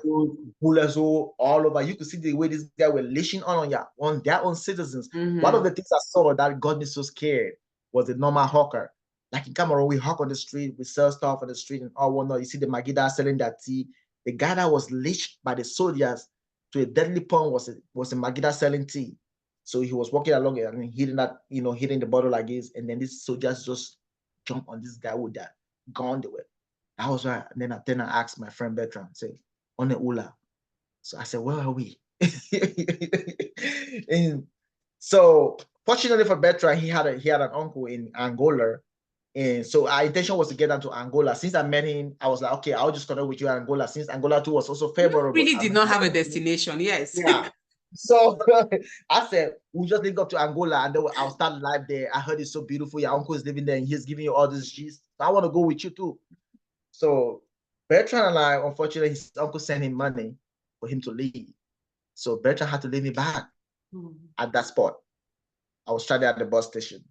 Bullets all over. You could see the way this guy were leashing on their own citizens. One of the things I saw that got me so scared was the normal hawker. Like in Cameroon, we hawk on the street, we sell stuff on the street and all whatnot. You see the Magida selling their tea. The guy that was leashed by the soldiers to a deadly point was a Magida selling tea. So he was walking along and hitting the bottle like this, and then these soldiers just jump on this guy with that gun. That was why. And then I asked my friend Bertrand, say, on the Ula. So I said, where are we? And so fortunately for Bertrand, he had an uncle in Angola. And so our intention was to get down to Angola. Since I met him, I was like, okay, I'll just connect with you in Angola. Since Angola too was also favorable. You really did not have a destination, yes. Yeah. So I said, we'll just link up to Angola and then I'll start live there. I heard it's so beautiful. Your uncle is living there and he's giving you all this cheese. I want to go with you too. So Bertrand and I, unfortunately, his uncle sent him money for him to leave. So Bertrand had to leave me back at that spot. I was stranded at the bus station.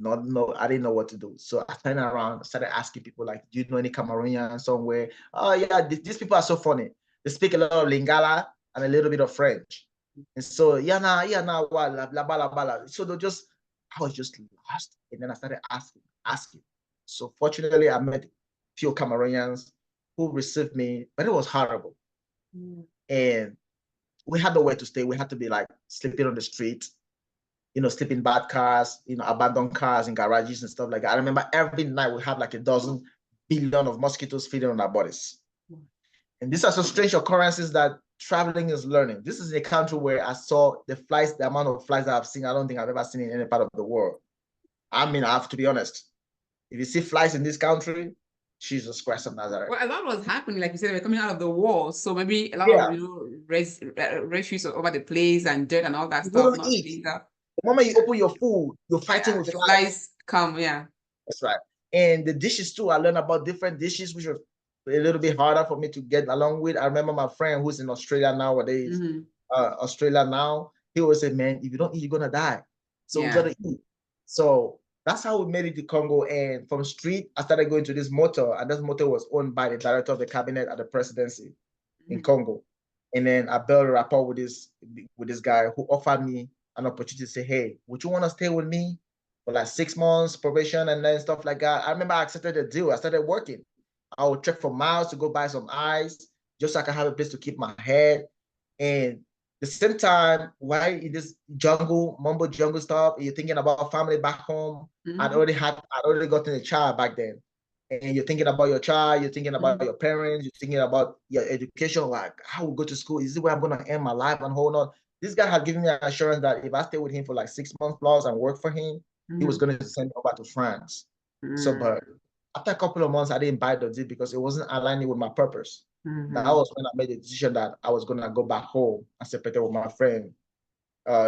I didn't know what to do. So I turned around, started asking people like, do you know any Cameroonian somewhere? Oh yeah, these people are so funny. They speak a lot of Lingala and a little bit of French. And so, so I was just lost. And then I started asking. So fortunately, I met a few Cameroonians who received me, but it was horrible. And we had nowhere to stay. We had to be like sleeping on the street, sleeping in bad cars, abandoned cars in garages and stuff like that. I remember every night we had like 12 billion of mosquitoes feeding on our bodies. And these are some strange occurrences that traveling is learning. This is a country where I saw the amount of flies that I've seen. I don't think I've ever seen in any part of the world. I mean, I have to be honest. If you see flies in this country, Jesus Christ of Nazareth. Well, a lot was happening, like you said, they were coming out of the war. So maybe a lot of refuse over the place and dirt and all that stuff. Not eat. The moment you open your food, you're fighting with flies. Come, yeah. That's right. And the dishes too. I learned about different dishes, which are a little bit harder for me to get along with. I remember my friend who's in Australia nowadays, he always said, man, if you don't eat, you're gonna die. So we gotta eat. So that's how we made it to Congo. And from street, I started going to this motel, and this motel was owned by the director of the cabinet at the presidency in Congo. And then I built a rapport with this guy who offered me an opportunity to say, hey, would you want to stay with me for like 6 months probation and then stuff like that? I remember I accepted the deal. I started working. I would trek for miles to go buy some ice just so I can have a place to keep my head. And the same time, while in this mumbo jungle stuff, you're thinking about family back home. I'd already gotten a child back then. And you're thinking about your child, you're thinking about your parents, you're thinking about your education, like how we go to school. Is this where I'm gonna end my life and hold on? this guy had given me an assurance that if I stay with him for like 6 months plus and work for him, he was going to send me over to France. So, but after a couple of months, I didn't buy the deal because it wasn't aligning with my purpose. That was when I made the decision that I was going to go back home and separate with my friend.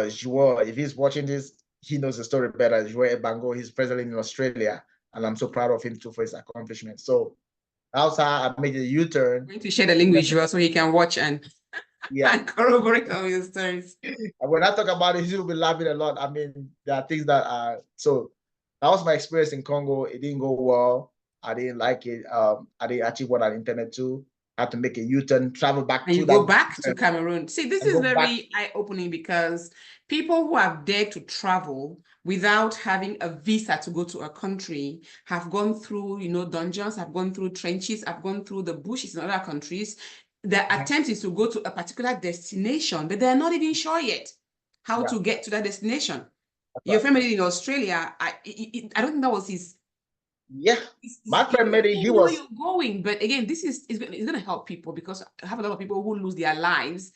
Joel, if he's watching this, he knows the story better. Joel Bango, he's presently in Australia, and I'm so proud of him too for his accomplishment. So that's how I made a U-turn. I'm going to share the link with Joel so he can watch and corroborate all your stories. And when I talk about it, he'll be laughing a lot. I mean, there are things that are so. That was my experience in Congo. It didn't go well. I didn't like it. I didn't achieve what I intended to. I had to make a U-turn, travel back and you go back to Cameroon. See, this is very eye-opening because people who have dared to travel without having a visa to go to a country have gone through, dungeons, have gone through trenches, have gone through the bushes in other countries. The attempt is to go to a particular destination, but they're not even sure yet how to get to that destination. Your friend made it in Australia. I don't think that was his. My friend made it. He was. You're going, but again, this is going to help people because I have a lot of people who lose their lives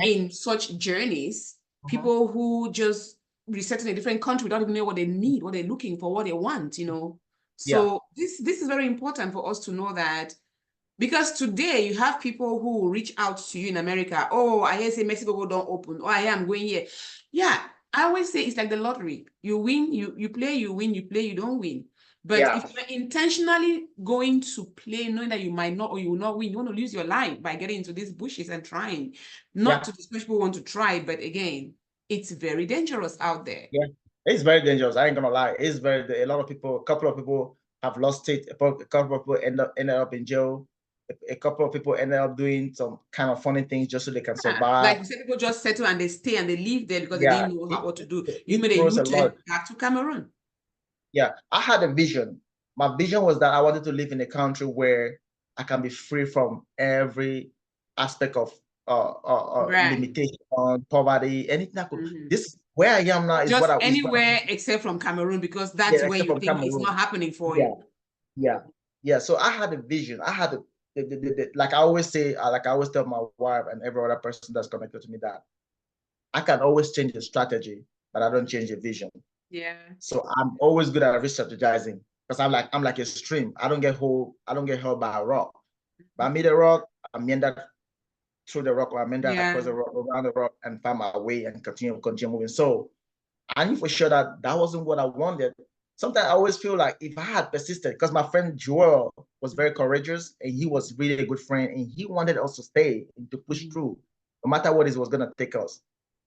in such journeys. People who just reset in a different country without even know what they need, what they're looking for, what they want. So this is very important for us to know that. Because today you have people who reach out to you in America. Oh, I hear say Mexico don't open. Oh, I am going here. Yeah, I always say it's like the lottery. You win, you play, you win, you play, you don't win. But if you're intentionally going to play, knowing that you might not or you will not win, you want to lose your life by getting into these bushes and trying. Not to discourage people who want to try, but again, it's very dangerous out there. Yeah, it's very dangerous. I ain't gonna lie. It's very. A couple of people have lost it. A couple of people ended up in jail. A couple of people ended up doing some kind of funny things just so they can survive. Like you said, people just settle and they stay and they live there because they didn't know what to do. You made a U-turn back to Cameroon. Yeah, I had a vision. My vision was that I wanted to live in a country where I can be free from every aspect of limitation, poverty, anything I could. This where I am now is just anywhere except from Cameroon because that's where you think Cameroon. It's not happening for you. Yeah. So I had a vision. I had like I always say, like I always tell my wife and every other person that's connected to me that I can always change the strategy, but I don't change the vision. Yeah. So I'm always good at re-strategizing because I'm like a stream. I don't get held by a rock. But I meet a rock, I meander through the rock, or I meander across the rock, around the rock, and find my way and continue moving. So I knew for sure that wasn't what I wanted. Sometimes I always feel like if I had persisted, because my friend Joel was very courageous and he was really a good friend and he wanted us to stay and to push through, no matter what it was going to take us.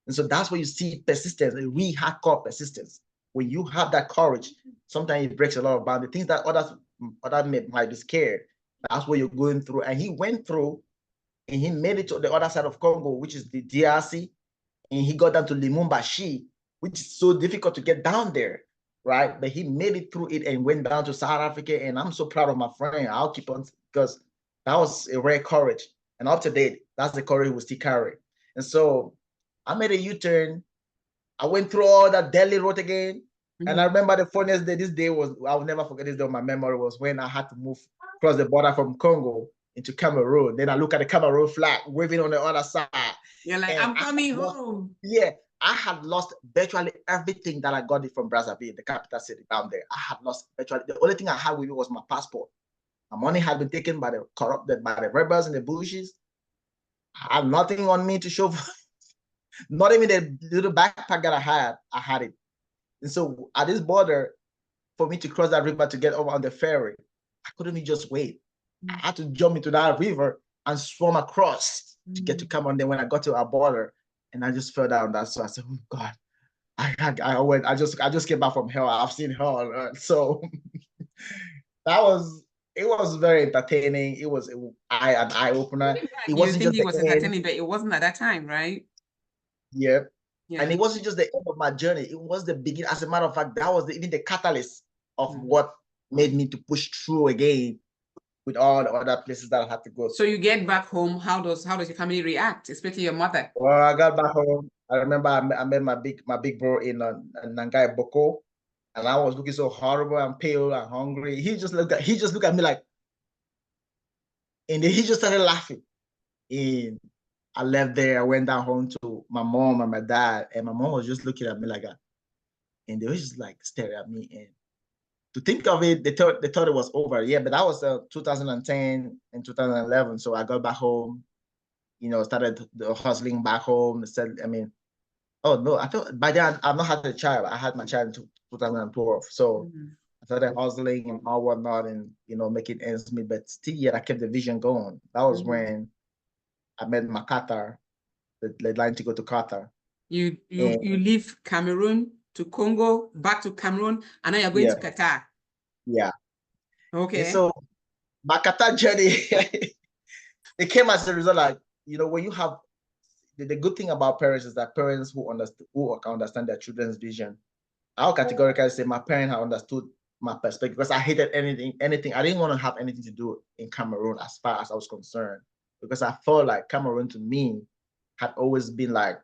And so that's where you see persistence, a really hardcore persistence. When you have that courage, sometimes it breaks a lot of boundaries. Things that others might be scared. That's what you're going through. And he went through and he made it to the other side of Congo, which is the DRC. And he got down to Lumumbashi, which is so difficult to get down there, right? But he made it through it and went down to South Africa. And I'm so proud of my friend. I'll keep on, because that was a rare courage. And up to date, that's the courage we still carry. And so I made a U-turn. I went through all that Delhi road again. And I remember the funniest day, this day was, I'll never forget this day of my memory, was when I had to move across the border from Congo into Cameroon. Then I look at the Cameroon flag waving on the other side. You're like, I'm coming home. Yeah, I had lost virtually everything that I got it from Brazzaville, the capital city down there. I had lost virtually, the only thing I had with me was my passport. My money had been taken by the rebels in the bushes. I had nothing on me to show for, not even the little backpack that I had it. And so at this border, for me to cross that river to get over on the ferry, I couldn't even just wait. I had to jump into that river and swim across to get to Cameroon. Then when I got to our border, and I just fell down that. So I said, "Oh God, I just came back from hell. I've seen hell on earth." So it was very entertaining. It was an eye opener. It wasn't just entertaining, but it wasn't at that time, right? Yeah. And it wasn't just the end of my journey. It was the beginning. As a matter of fact, that was even the catalyst of what made me to push through again with all the other places that I had to go. So you get back home, how does your family react, especially your mother? Well, I got back home. I remember I met my big bro in Nangai Boko, and I was looking so horrible and pale and hungry. He just looked at me like, and then he just started laughing. And I left there. I went down home to my mom and my dad, and my mom was just looking at me like that, and they were just like staring at me. And to think of it, they thought it was over. Yeah, but that was 2010 and 2011. So I got back home, started hustling back home. Said, I mean, oh no, I thought by then I've not had a child. I had my child in 2012. So I started hustling and all whatnot, and making ends meet. But still, yet I kept the vision going. That was when I met my Qatar, the line to go to Qatar. You leave Cameroon to Congo, back to Cameroon, and now you're going to Qatar. Yeah. Okay. And so my Qatar journey, it came as a result, like, when you have the good thing about parents is that parents who can understand their children's vision. I'll categorically say my parents have understood my perspective, because I hated anything. I didn't want to have anything to do in Cameroon as far as I was concerned, because I felt like Cameroon to me had always been like,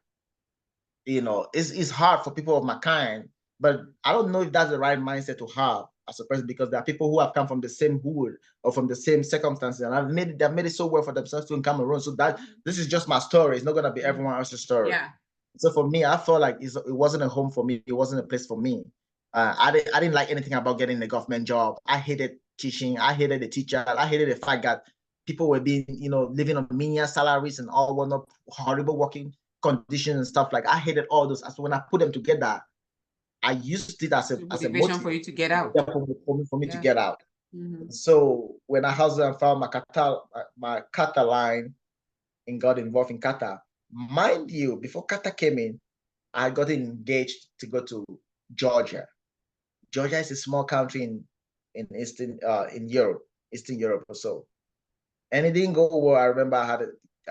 it's hard for people of my kind, but I don't know if that's the right mindset to have as a person, because there are people who have come from the same hood or from the same circumstances, and they've made it so well for themselves too in Cameroon. So that this is just my story. It's not gonna be everyone else's story. Yeah. So for me, I felt like it wasn't a home for me. It wasn't a place for me. I didn't like anything about getting a government job. I hated teaching. I hated the teacher. I hated the fact that people were being, living on menial salaries and all whatnot, horrible working conditions and stuff. Like, I hated all those. So when I put them together, I used it as a motivation for you to get out. For me to get out. So when I hustled and found my Qatar line and got involved in Qatar, mind you, before Qatar came in, I got engaged to go to Georgia. Georgia is a small country in Eastern Europe or so. And it didn't go well. I remember I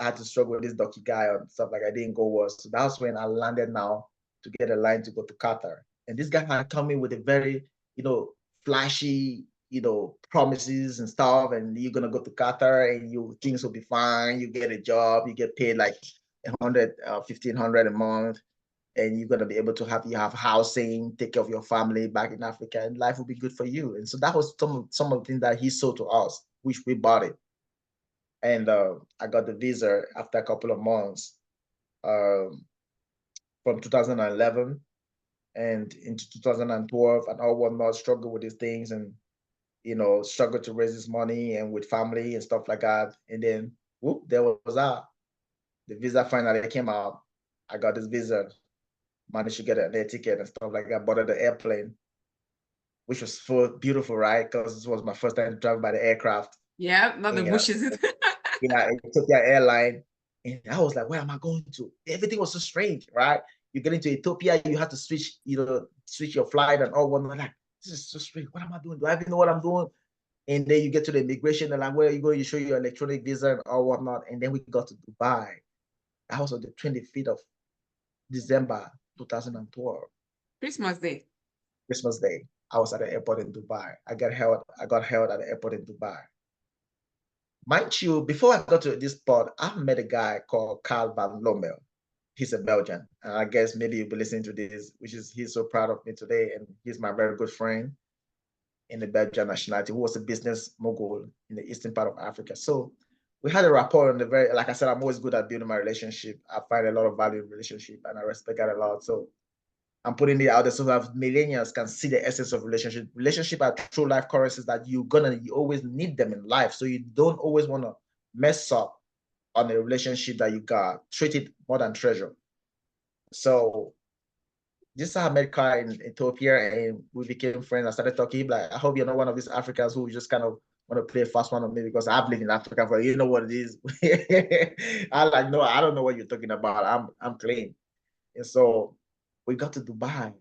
had to struggle with this donkey guy and stuff like that. It didn't go well. So that's when I landed now to get a line to go to Qatar. And this guy had come in with a very, flashy, promises and stuff. And you're gonna go to Qatar and things will be fine. You get a job, you get paid like $1,500 a month, and you're gonna be able to have housing, take care of your family back in Africa, and life will be good for you. And so that was some of the things that he sold to us, which we bought it. And I got the visa after a couple of months from 2011 and into 2012, and all whatnot, struggle with these things, and struggle to raise this money and with family and stuff like that. And then whoop, there was that. The visa finally came out. I got this visa, managed to get an air ticket and stuff like that, boarded the airplane, which was beautiful, right? Because this was my first time driving by the aircraft. Yeah, not the bushes. Yeah, Ethiopia Airline. And I was like, where am I going to? Everything was so strange, right? You get into Ethiopia, you have to switch your flight and all whatnot. Like, this is so strange. What am I doing? Do I even know what I'm doing? And then you get to the immigration and like, where are you going? You show your electronic visa and all whatnot. And then we got to Dubai. That was on the 25th of December 2012. Christmas Day. Christmas Day. I was at the airport in Dubai. I got held at the airport in Dubai. Mind you, before I got to this spot, I met a guy called Carl van Lommel. He's a Belgian. And I guess maybe you'll be listening to this, he's so proud of me today. And he's my very good friend in the Belgian nationality, who was a business mogul in the eastern part of Africa. So we had a rapport on like I said, I'm always good at building my relationship. I find a lot of value in relationship and I respect that a lot. So I'm putting it out there so that millennials can see the essence of relationship. Relationship are true life currencies that you always need them in life. So you don't always want to mess up on a relationship that you got. Treat it more than treasure. So this is how I met Kai in Ethiopia, and we became friends. I started talking. Like, I hope you're not one of these Africans who just kind of want to play a fast one on me, because I've lived in Africa for you know what it is. No, I don't know what you're talking about. I'm clean. And so we got to Dubai.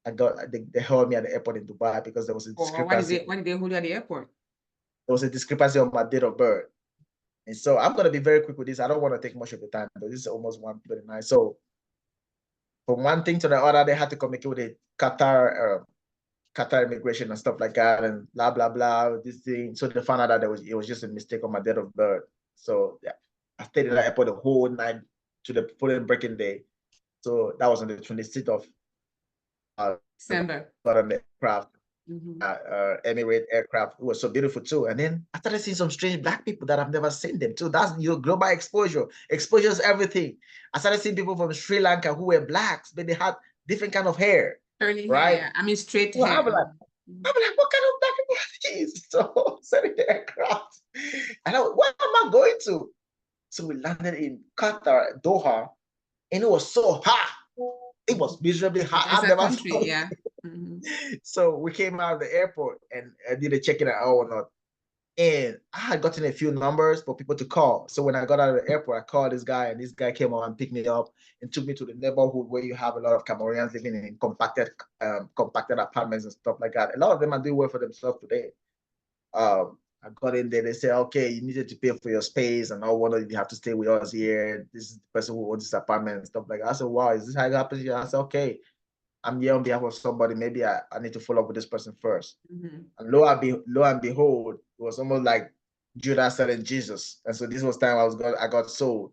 They held me at the airport in Dubai because there was a discrepancy. Why did they hold you at the airport? There was a discrepancy on my date of birth. And so I'm going to be very quick with this. I don't want to take much of the time, but this is almost 1:29. So from one thing to the other, they had to communicate with the Qatar immigration and stuff like that, and blah, blah, blah, this thing. So they found out that it was just a mistake on my date of birth. So yeah, I stayed in the airport the whole night to the following breaking day. So that was on the 26th of December. Got on the aircraft. Emirate aircraft. It was so beautiful too. And then I started seeing some strange black people that I've never seen them too. That's your global exposure. Exposure is everything. I started seeing people from Sri Lanka who were blacks, but they had different kind of hair. Curly right? hair, yeah. I mean straight Well, hair. I'm like, what kind of black people are these? So sending the aircraft. And where am I going to? So we landed in Qatar, Doha, and it was so hot. It was miserably hot. It's a country, yeah. So we came out of the airport and I did a check-in at or not. And I had gotten a few numbers for people to call. So when I got out of the airport, I called this guy, and this guy came on and picked me up and took me to the neighborhood where you have a lot of Cameroonians living in compacted apartments and stuff like that. A lot of them are doing well for themselves today. I got in there. They said, okay, you needed to pay for your space and all whatnot. You have to stay with us here. This is the person who owns this apartment and stuff like that. I said, wow, is this how it happens here? I said, okay, I'm here on behalf of somebody. Maybe I need to follow up with this person first. And lo and behold, it was almost like Judas selling Jesus. And so this was time I got sold.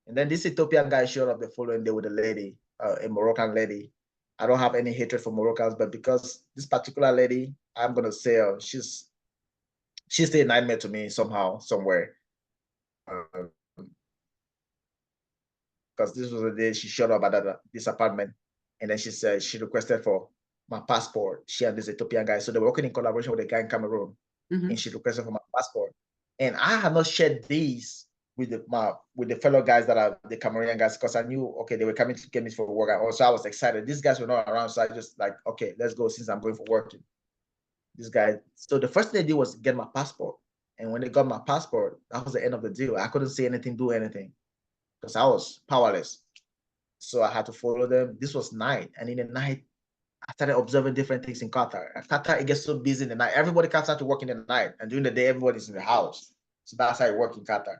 And then this Ethiopian guy showed up the following day with a lady, a Moroccan lady. I don't have any hatred for Moroccans, but because this particular lady, I'm gonna say she's a nightmare to me somehow, somewhere. Because this was the day she showed up at this apartment, and then she said she requested for my passport. She and this Ethiopian guy, so they were working in collaboration with a guy in Cameroon, and she requested for my passport. And I had not shared these with the fellow guys that are the Cameroonian guys, because I knew, okay, they were coming to get me for work. And also I was excited. These guys were not around, so I just like, okay, let's go since I'm going for work. This guy. So the first thing they did was get my passport. And when they got my passport, that was the end of the deal. I couldn't say anything, do anything, because I was powerless. So I had to follow them. This was night. And in the night, I started observing different things in Qatar. And Qatar, it gets so busy in the night. Everybody comes out to work in the night. And during the day, everybody's in the house. So that's how it works in Qatar.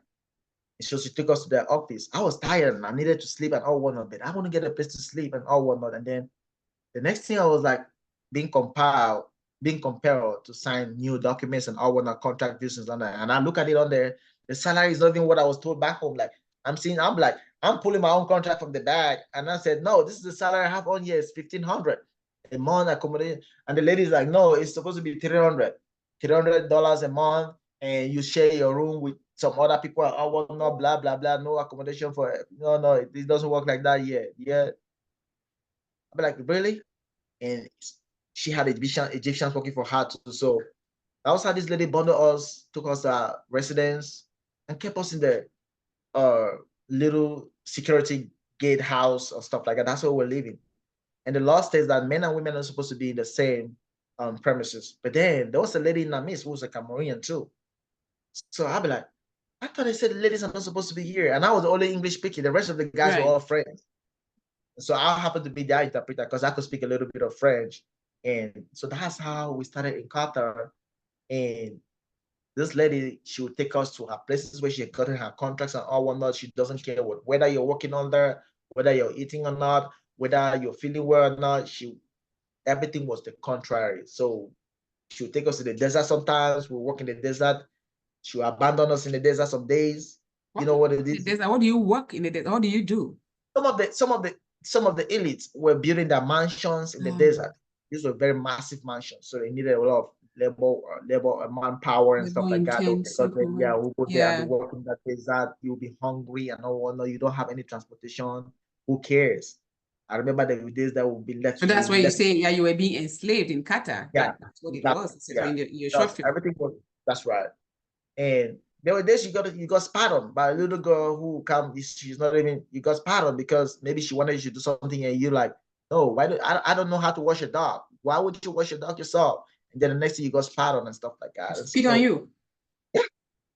And so she took us to their office. I was tired and I needed to sleep and all whatnot, but I want to get a place to sleep and all whatnot. And then the next thing I was like being compelled to sign new documents and all whatnot, contract views on that. And I look at it on there, the salary is not even what I was told back home. Like I'm pulling my own contract from the bag. And I said, no, this is the salary I have on here. It's $1,500 a month accommodation. And the lady's like, no, it's supposed to be $300 a month. And you share your room with some other people. Oh, well, no, blah, blah, blah. No accommodation for it. No, it doesn't work like that yet. Yeah. I'll be like, really? And she had Egyptians working for her too. So that was how this lady bundled us, took us to our residence, and kept us in the little security gate house or stuff like that. That's where we're living. And the law states that men and women are supposed to be in the same premises. But then there was a lady in our midst who was a Cameroonian too. So I'll be like, I thought they said the ladies are not supposed to be here. And I was the only English speaking. The rest of the guys were all French. So I happened to be their interpreter because I could speak a little bit of French. And so that's how we started in Qatar. And this lady, she would take us to her places where she had gotten her contracts and all whatnot. She doesn't care whether you're working on there, whether you're eating or not, whether you're feeling well or not. Everything was the contrary. So she would take us to the desert sometimes. We work in the desert. She would abandon us in the desert some days. You know what it is? What do you work in the desert? What do you do? Some of the elites were building their mansions in the desert. These were very massive mansions, so they needed a lot of labor, manpower, and stuff like that. Because we'll go there and be working in that desert. You'll be hungry and all whatnot. You don't have any transportation. Who cares? I remember the days that would be left. So that's why you say, you were being enslaved in Qatar. Yeah, that's what it was. In your short film. Everything was. That's right. And there were days you got spat on by a little girl who she's not even, you got spat on because maybe she wanted you to do something and you're like, no, I don't know how to wash a dog. Why would you wash a dog yourself? And then the next thing you got spat on and stuff like that. Spit on you?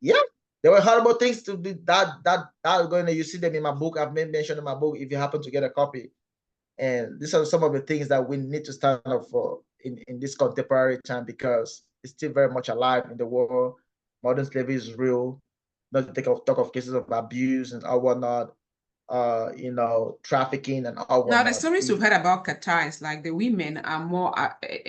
Yeah. There were horrible things to be that going to, you see them in my book. I've mentioned in my book if you happen to get a copy. And these are some of the things that we need to stand up for in this contemporary time, because it's still very much alive in the world. Modern slavery is real. Not to talk of cases of abuse and all whatnot, trafficking and all whatnot. Now, the stories we've heard about Qatar is like the women are more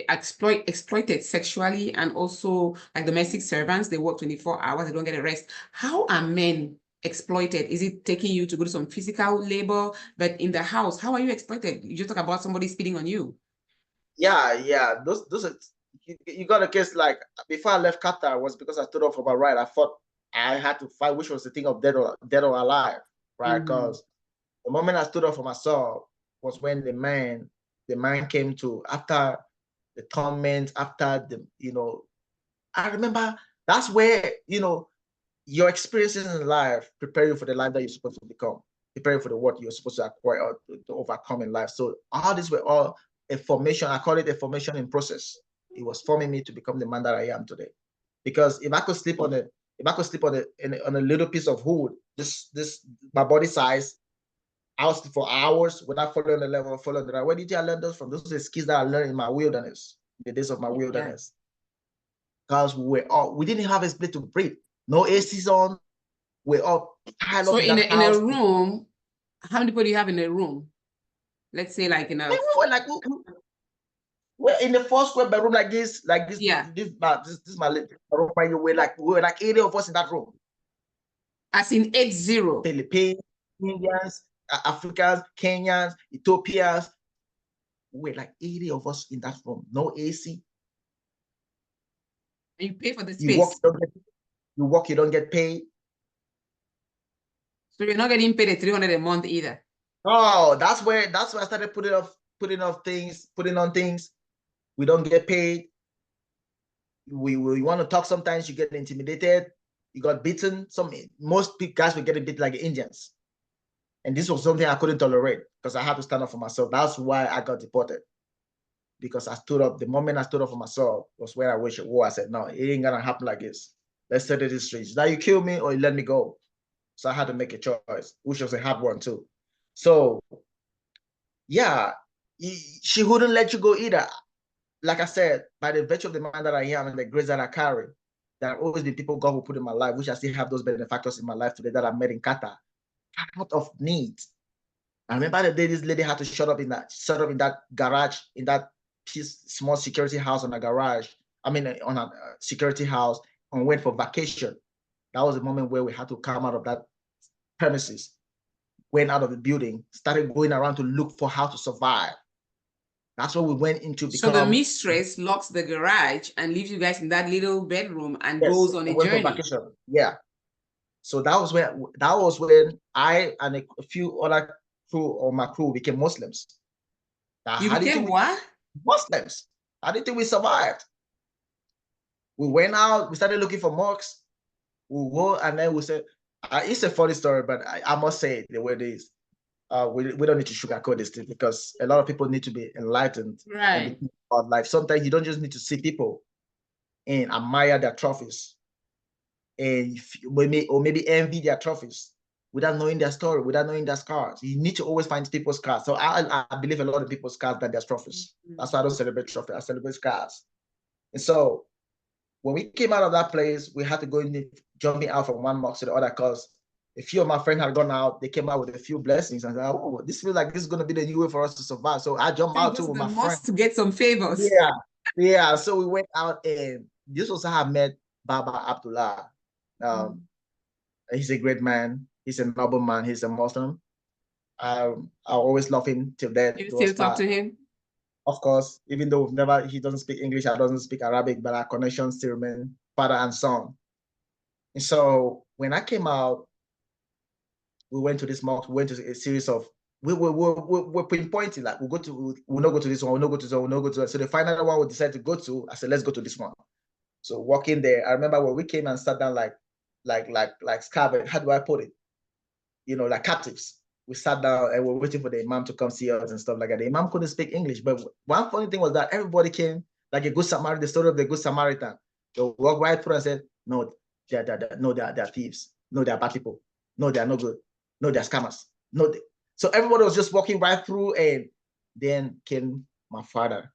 exploited sexually, and also like domestic servants. They work 24 hours. They don't get a rest. How are men exploited? Is it taking you to go to some physical labor? But in the house, how are you exploited? You just talk about somebody spitting on you. Yeah. Those are you got a case like before I left Qatar was because I stood up for my right. I thought I had to fight, which was the thing of dead or alive, right? Because the moment I stood up for myself was when the man came to, after the torment, after the, you know, I remember that's where, you know, your experiences in life prepare you for the life that you're supposed to become, prepare you for the what you're supposed to acquire or to overcome in life. So all these were all a formation. I call it a formation in process. It was forming me to become the man that I am today. Because if I could sleep on a little piece of wood, this my body size, I was for hours without following the level, following the right. Where did I learn those from? Those are the skills that I learned in my wilderness, the days of my wilderness. Because we didn't have a place to breathe. No ACs on. We're all piled up in that house. In a room, how many people do you have in a room? Let's say like in a... We're in the 4 square bedroom like this. Yeah. This is my living room. We're like 80 of us in that room. As in 80. Philippines, Indians, Africans, Kenyans, Ethiopians. We're like 80 of us in that room. No AC. And you pay for the space. You work, you don't get paid. So you're not getting paid at 300 a month either. Oh, that's where I started putting on things. We don't get paid. We want to talk. Sometimes you get intimidated. You got beaten. Most guys were getting beat like Indians. And this was something I couldn't tolerate because I had to stand up for myself. That's why I got deported. Because I stood up. The moment I stood up for myself was where I wish it was. I said, no, it ain't gonna happen like this. Let's set it straight. Now you kill me or you let me go. So I had to make a choice, which was a hard one too. So yeah, she wouldn't let you go either. Like I said, by the virtue of the man that I am and the grace that I carry, there have always been people God will put in my life, which I still have those benefactors in my life today that I met in Qatar, out of need. I remember the day this lady had to shut up in that garage, in that small security house on a garage. I mean, on a security house, and went for vacation. That was the moment where we had to come out of that premises, went out of the building, started going around to look for how to survive. That's what we went into. So the mistress locks the garage and leaves you guys in that little bedroom and goes on a journey. For vacation. Yeah. So that was when I and a few other crew on my crew became Muslims. You became what? Muslims. How do you think we survived? We went out, we started looking for mosques. We go, and then we said, it's a funny story, but I must say it the way it is. We don't need to sugarcoat this thing because a lot of people need to be enlightened. Right. About life. Sometimes you don't just need to see people and admire their trophies, and maybe envy their trophies without knowing their story, without knowing their scars. You need to always find people's scars. So I believe a lot of people's scars than their trophies. That's why I don't celebrate trophies. I celebrate scars. And so when we came out of that place, we had to go in, jumping out from one mosque to the other because a few of my friends had gone out. They came out with a few blessings and said, oh, this feels like this is going to be the new way for us to survive. So I jumped out too with my friends to get some favors. Yeah. So we went out, and this was how I met Baba Abdullah. He's a great man. He's a noble man. He's a Muslim. I always love him till death. You still talk to him? Of course, even though he doesn't speak English, I doesn't speak Arabic, but our connection still remain father and son. And so when I came out, we went to this mosque. We went to a series of we're pinpointing, like we'll not go to this one, we'll not go to this one, we'll not go to that. So the final one we decided to go to, I said, let's go to this one. So walking there, I remember when we came and sat down like scabbard, how do I put it? Like captives. We sat down and we're waiting for the imam to come see us and stuff like that. The imam couldn't speak English, but one funny thing was that everybody came like a good Samaritan, the story of the good Samaritan. They walked right through and said, no, they're thieves. No, they're bad people. No, they're no good. No, they're scammers. No, so everybody was just walking right through, and then came my father.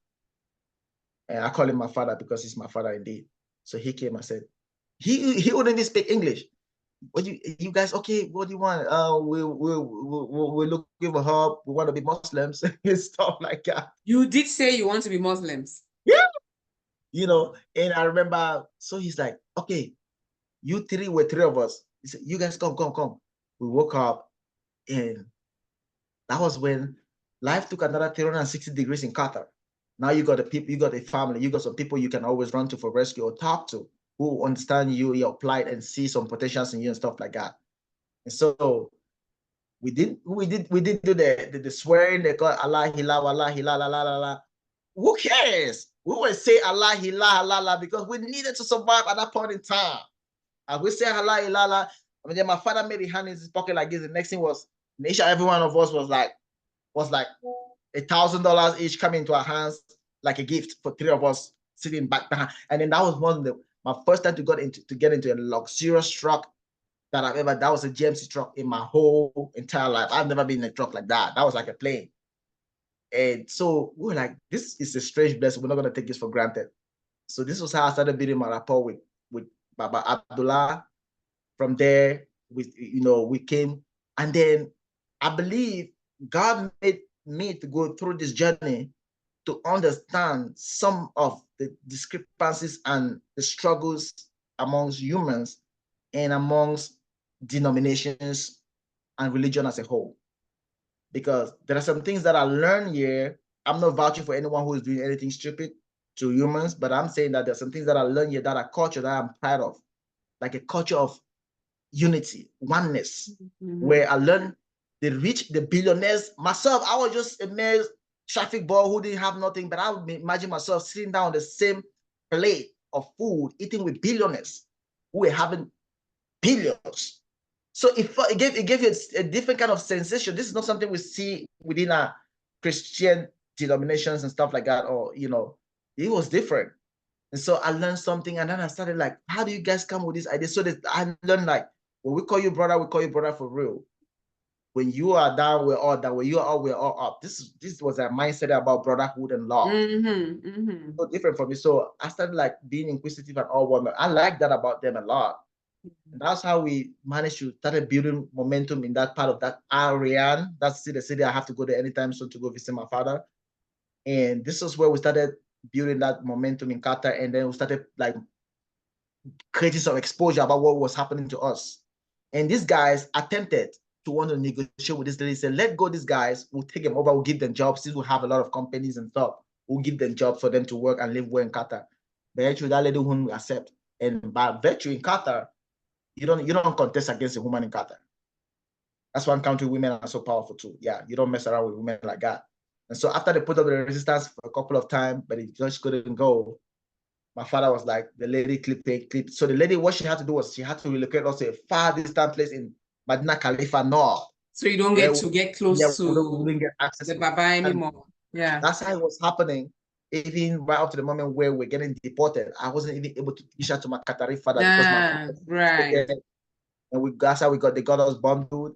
And I call him my father because he's my father indeed. So he came and said, he wouldn't even speak English. What you guys, okay, what do you want? We're looking for help. We want to be Muslims and stuff like that. You did say you want to be Muslims. Yeah. And I remember, so he's like, okay, you three were three of us. He said, you guys come. We woke up, and that was when life took another 360 degrees in Qatar. Now you got the people, you got a family, you got some people you can always run to for rescue or talk to, who understand you, your plight, and see some potentials in you and stuff like that. And so we did do the swearing. They call Allah Hila, Allah Hila, la la la la. Who cares? We would say Allah Hila, la la, because we needed to survive at that point in time. And we say Allah Hila, la. I mean, then my father made a hand in his pocket like this. The next thing was, Nisha, every one of us was like $1,000 each coming into our hands, like a gift for three of us sitting back behind. And then that was my first time to get into a luxurious truck that was a GMC truck in my whole entire life. I've never been in a truck like that. That was like a plane. And so we were like, this is a strange blessing. We're not going to take this for granted. So this was how I started building my rapport with Baba Abdullah. From there, we came, and then I believe God made me to go through this journey to understand some of the discrepancies and the struggles amongst humans and amongst denominations and religion as a whole. Because there are some things that I learned here. I'm not vouching for anyone who is doing anything stupid to humans, but I'm saying that there's some things that I learned here that are culture that I'm proud of, like a culture of unity, oneness, where I learned the rich, the billionaires. Myself, I was just a mere traffic boy who didn't have nothing, but I would imagine myself sitting down on the same plate of food, eating with billionaires who were having billions. So it gave you a different kind of sensation. This is not something we see within our Christian denominations and stuff like that, or it was different. And so I learned something, and then I started like, how do you guys come with this idea? So that I learned like, when we call you brother, we call you brother for real. When you are down, we're all down. When you are up, we're all up. This was a mindset about brotherhood and love. So different from me. So I started like being inquisitive and all whatnot. I like that about them a lot. And that's how we managed to start building momentum in that part of that area. That's the city I have to go there anytime soon to go visit my father. And this is where we started building that momentum in Qatar. And then we started like creating some exposure about what was happening to us. And these guys attempted to want to negotiate with this lady. Said, let go these guys. We'll take them over. We'll give them jobs. Since we have a lot of companies and stuff, we'll give them jobs for them to work and live well in Qatar. But actually, that lady wouldn't accept. And by virtue in Qatar, you don't contest against a woman in Qatar. That's one country women are so powerful too. Yeah, you don't mess around with women like that. And so after they put up the resistance for a couple of times, but it just couldn't go, my father was like, the lady clipped. So the lady, what she had to do was she had to relocate us to a far distant place in Medina Khalifa North. So you don't get to get close to we didn't get access the Baba anymore. Yeah. That's how it was happening. Even right up to the moment where we're getting deported, I wasn't even able to reach out to my Qatari father because my father right. And that's how they got us bundled.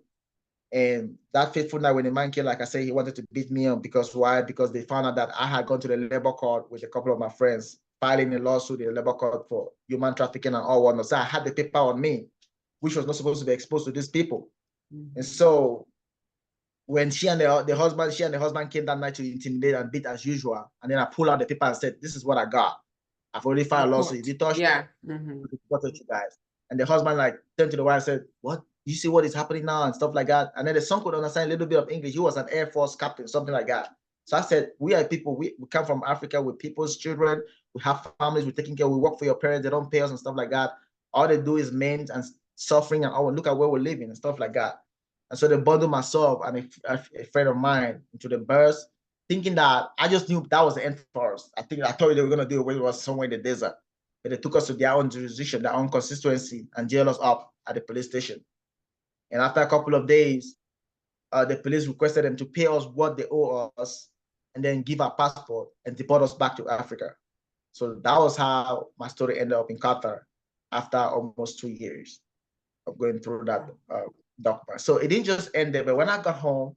And that fateful night when the man came, like I said, he wanted to beat me up because why? Because they found out that I had gone to the labor court with a couple of my friends, filing a lawsuit in the labor court for human trafficking and all whatnot. So I had the paper on me, which was not supposed to be exposed to these people. And so when she and the husband came that night to intimidate and beat as usual, and then I pulled out the paper and said, "This is what I got. I've already filed a lawsuit. If you touch yeah. What you guys?" And the husband like turned to the wife and said, "What? You see what is happening now?" and stuff like that. And then the son could understand a little bit of English. He was an Air Force captain, something like that. So I said, "We are people. We come from Africa. We're people's children. We have families. We're taking care. We work for your parents. They don't pay us and stuff like that. All they do is maimed and suffering. And oh, look at where we're living and stuff like that." And so they bundled myself and a friend of mine into the bus, thinking that I just knew that was the end for us. I thought they were going to do it when it was somewhere in the desert. But they took us to their own jurisdiction, their own constituency, and jailed us up at the police station. And after a couple of days, the police requested them to pay us what they owe us and then give our passport and deport us back to Africa. So that was how my story ended up in Qatar after almost 2 years of going through that document. So it didn't just end there, but when I got home,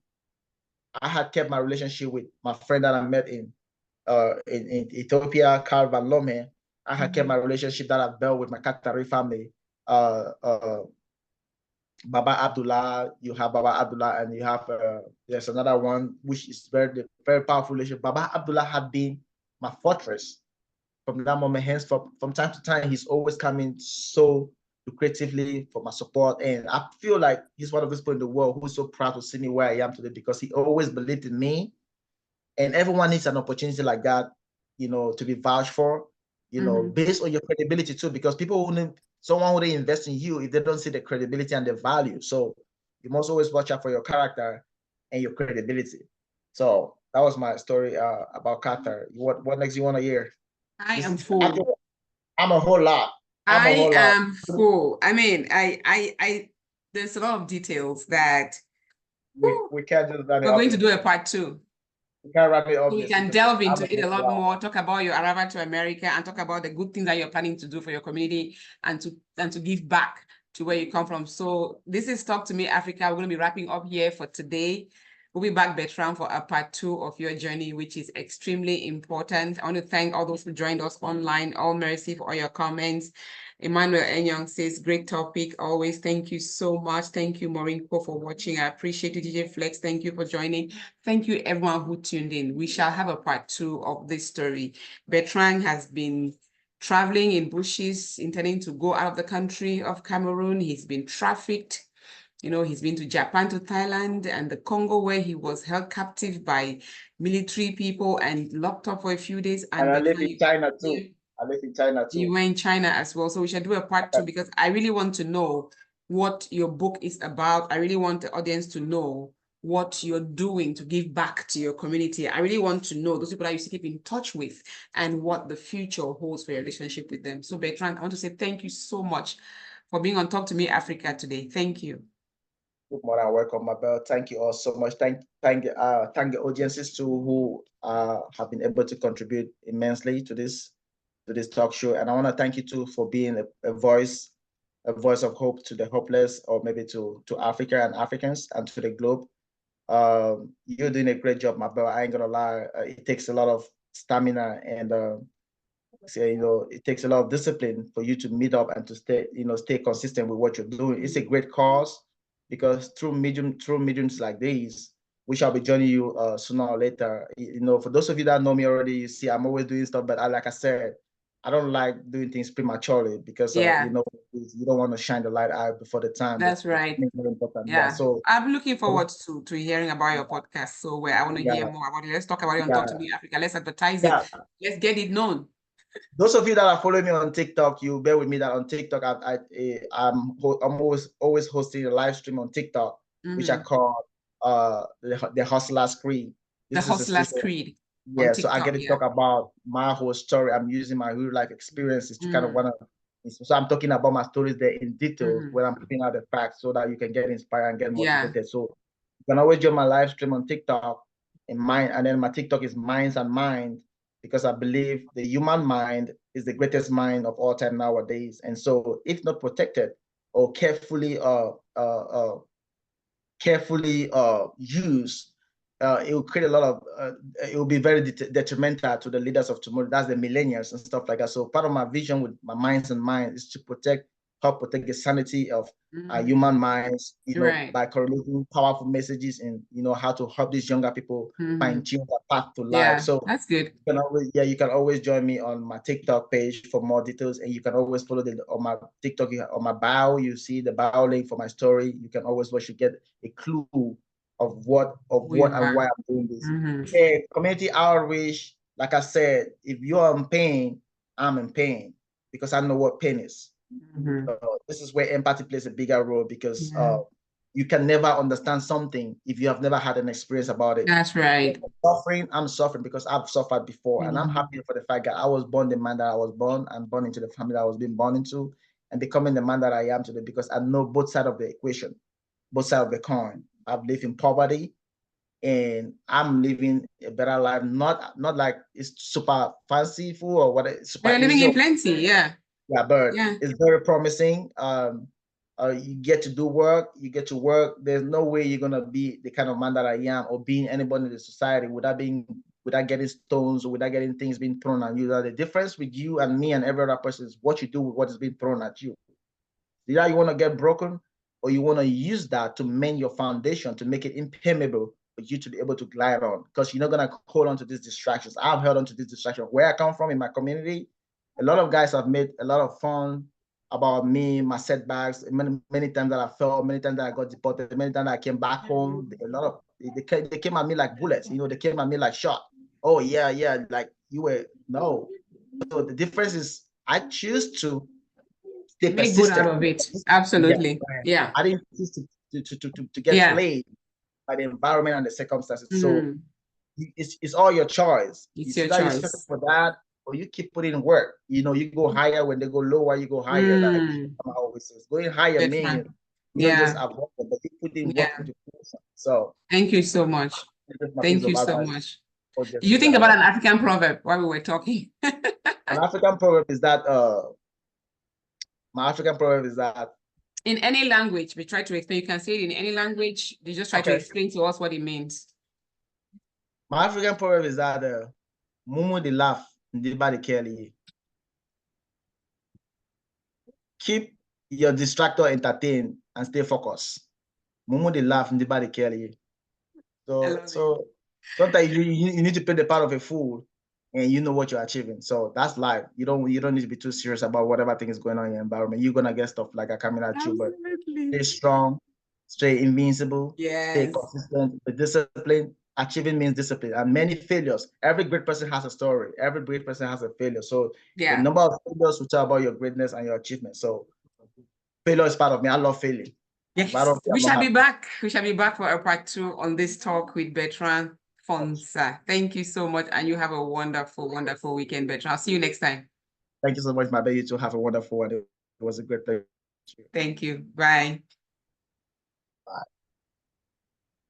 I had kept my relationship with my friend that I met in Ethiopia, Carl Van Lome. I had kept my relationship that I built with my Qatari family. Baba Abdullah, you have Baba Abdullah, and you have there's another one which is very powerful relationship. Baba Abdullah had been my fortress from that moment. Hence, from time to time, he's always coming so lucratively for my support, and I feel like he's one of those people in the world who's so proud to see me where I am today because he always believed in me, And everyone needs an opportunity like that, you know, to be vouched for, you know, based on your credibility too, because people wouldn't, someone wouldn't invest in you if they don't see the credibility and the value. So you must always watch out for your character and your credibility. So that was my story about Qatar. What next you want to hear? I am full. I'm a whole lot. I am full. I mean, I there's a lot of details that we can't just run it we're going to do a part 2. We can't wrap it up. We can delve into it a lot more, talk about your arrival to America and talk about the good things that you're planning to do for your community and to give back to where you come from. So this is Talk to Me Africa. We're going to be wrapping up here for today. We'll be back, Betrand, for a part 2 of your journey, which is extremely important. I want to thank all those who joined us online. All mercy for all your comments. Emmanuel Enyong says, great topic, always. Thank you so much. Thank you, Maureen Ko, for watching. I appreciate it. DJ Flex, thank you for joining. Thank you, everyone who tuned in. We shall have a part 2 of this story. Betrand has been traveling in bushes, intending to go out of the country of Cameroon. He's been trafficked. You know, he's been to Japan, to Thailand, and the Congo, where he was held captive by military people and locked up for a few days. And I live in China too. I live in China too. You were in China as well. So we should do a part 2 because I really want to know what your book is about. I really want the audience to know what you're doing to give back to your community. I really want to know those people that you keep in touch with and what the future holds for your relationship with them. So Betrand, I want to say thank you so much for being on Talk to Me Africa today. Thank you. Good morning, welcome, Mabel. Thank you all so much. Thank the audiences too who have been able to contribute immensely to this talk show. And I want to thank you too for being a voice of hope to the hopeless, or maybe to Africa and Africans and to the globe. You're doing a great job, Mabel. I ain't gonna lie. It takes a lot of stamina and it takes a lot of discipline for you to meet up and to stay consistent with what you're doing. It's a great cause, because through mediums like these, we shall be joining you sooner or later. For those of you that know me already, you see I'm always doing stuff, but like I said, I don't like doing things prematurely because you don't want to shine the light out before the time. That's right. Yeah. So I'm looking forward to hearing about your podcast. So where I want to hear more about it. Let's talk about it on Talk to Me Africa. Let's advertise it. Let's get it known. Those of you that are following me on TikTok, you bear with me that on TikTok, I'm always hosting a live stream on TikTok, which I call the Hustler's Creed. The Hustler's Creed. Yeah, so I get to talk about my whole story. I'm using my real life experiences to kind of so I'm talking about my stories there in detail when I'm putting out the facts so that you can get inspired and get motivated. So you can always join my live stream on TikTok and then my TikTok is Minds and Mind, because I believe the human mind is the greatest mind of all time nowadays. And so if not protected or carefully used, it will create a lot of, it will be very detrimental to the leaders of tomorrow. That's the millennials and stuff like that. So part of my vision with my Minds and Mind is to help protect the sanity of human minds, by correlating powerful messages and, how to help these younger people fine tune their path to life. So that's good. You can always join me on my TikTok page for more details, and you can always follow on my TikTok, on my bio, you see the bio link for my story. You can always watch to get a clue of what and why I'm doing this. Hey, community outreach, like I said, if you're in pain, I'm in pain, because I know what pain is. So this is where empathy plays a bigger role, because you can never understand something if you have never had an experience about it. That's right. I'm suffering because I've suffered before, and I'm happy for the fact that I was born the man that I was born. I'm born into the family that I was being born into, and becoming the man that I am today, because I know both sides of the equation, both sides of the coin. I've lived in poverty, and I'm living a better life. Not like it's super fanciful or what. You're living in plenty, yeah, but it's very promising. You get to do work, you get to work. There's no way you're gonna be the kind of man that I am, or being anybody in the society without getting stones or without getting things being thrown at you. The difference with you and me and every other person is what you do with what is being thrown at you. Either you want to get broken, or you want to use that to mend your foundation, to make it impermeable for you to be able to glide on, because you're not going to hold on to these distractions. I've held on to these distractions. Where I come from in my community, a lot of guys have made a lot of fun about me, my setbacks, many times that I fell, many times that I got deported, many times that I came back home. A lot of they came at me like bullets, you know, they came at me like shot. Oh yeah, like you were no. So the difference is I choose to stay Make good out persistent. of it. Yeah, Absolutely. Yeah. I didn't choose to get Yeah. played by the environment and the circumstances. So Mm. it's all your choice. It's It's your either you settle choice. for that or you keep putting in work. You know, you go higher when they go lower, you go higher. Like Mm. I always say, going higher means Betrand. you don't just Yeah. avoid them, but you put in work Yeah. with your person. So Thank you so much. that's my piece Thank of you so advice. much. For Did you just think about an African proverb while we were talking? an African proverb is that my African proverb is that In any language, we try to explain. You can say it in any language. You just try to explain to us what it means. my African proverb is that Mumu the laugh, Ndiba Kelly. Keep your distractor entertained and stay focused. Mumu the laugh, Ndiba Kelly. So sometimes you need to play the part of a fool and you know what you're achieving. So that's life. You don't need to be too serious about whatever thing is going on in your environment. You're gonna get stuff like are coming at you, but stay strong, stay invincible, stay consistent, be disciplined. Achieving means discipline, and many failures. Every great person has a story. Every great person has a failure. So the number of failures will tell about your greatness and your achievement. So failure is part of me. I love failing. Yes, we shall be back. We shall be back for a part 2 on this talk with Betrand Fonsa. Thank you so much, and you have a wonderful, wonderful weekend, Betrand. I'll see you next time. Thank you so much, my baby. You too have a wonderful one. It was a great pleasure. Thank you. Bye.